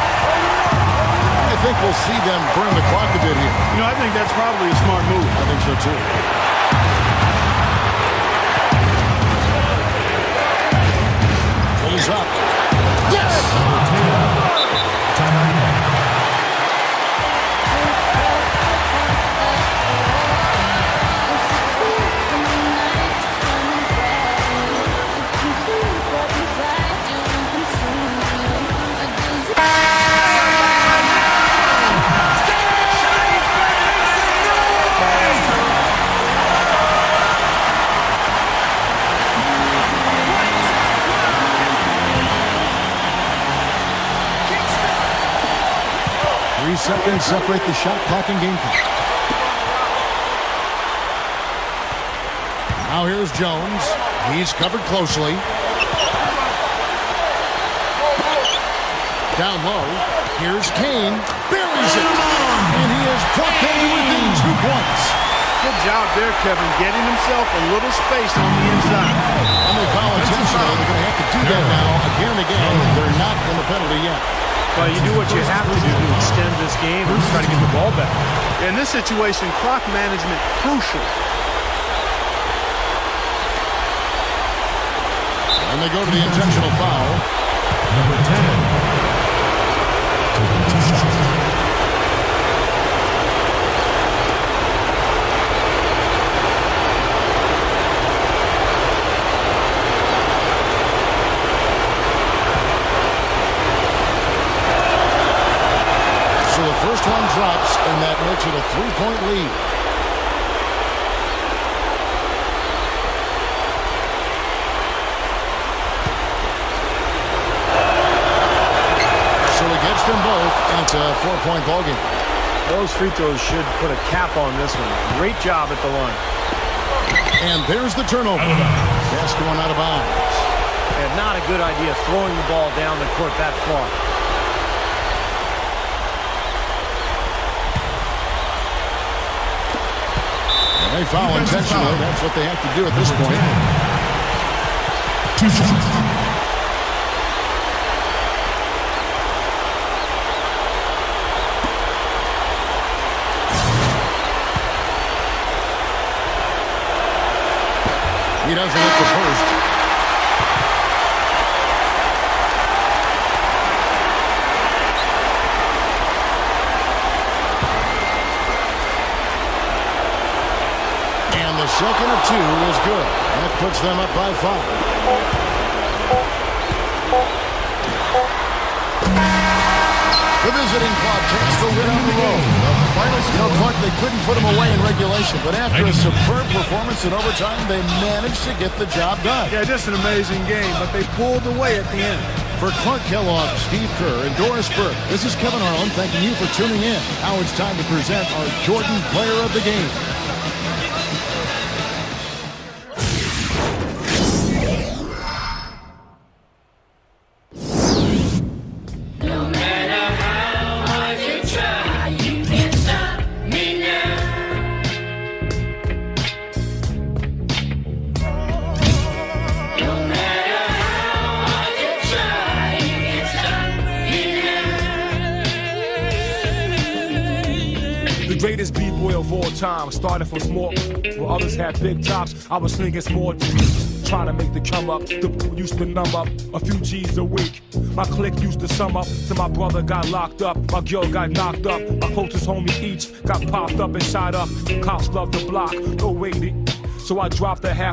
I think we'll see them burn the clock a bit here. You know, I think that's probably a smart move. I think so, too. Pulls up. Yes! Seconds separate the shot clock and game clock. Now here's Jones. He's covered closely. Down low. Here's Kane. Buries it. And he has brought them within 2 points. Good job there, Kevin, getting himself a little space on the inside. And they foul intentionally. They're going to have to do that now again and again. They're not in the penalty yet. Well, you do what you have to do to extend this game and try to get the ball back. In this situation, clock management crucial. And they go to the intentional foul. Number 10. Taking 2 shots. First one drops, and that makes it a 3-point lead. So he gets them both, and it's a 4-point ballgame. Those free throws should put a cap on this one. Great job at the line. And there's the turnover. Pass going out of bounds. And not a good idea throwing the ball down the court that far. They foul intentionally. That's what they have to do at this point. 2 shots. He doesn't hit the first. The second of 2 is good. That puts them up by 5. The visiting club takes the win on the road. You know, Clark, they couldn't put him away in regulation, but after a superb performance in overtime, they managed to get the job done. Yeah, just an amazing game, but they pulled away at the end. For Clark Kellogg, Steve Kerr, and Doris Burke, this is Kevin Harlan thanking you for tuning in. Now it's time to present our Jordan Player of the Game. No matter Greatest B-boy of all time, started from small. Where others had big tops, I was slinging small trying to make the come up. The pool used to numb up a few G's a week. My clique used to sum up till my brother got locked up, my girl got knocked up, my closest homie each got popped up and shot up. Cops loved the block, no waiting, so I dropped a half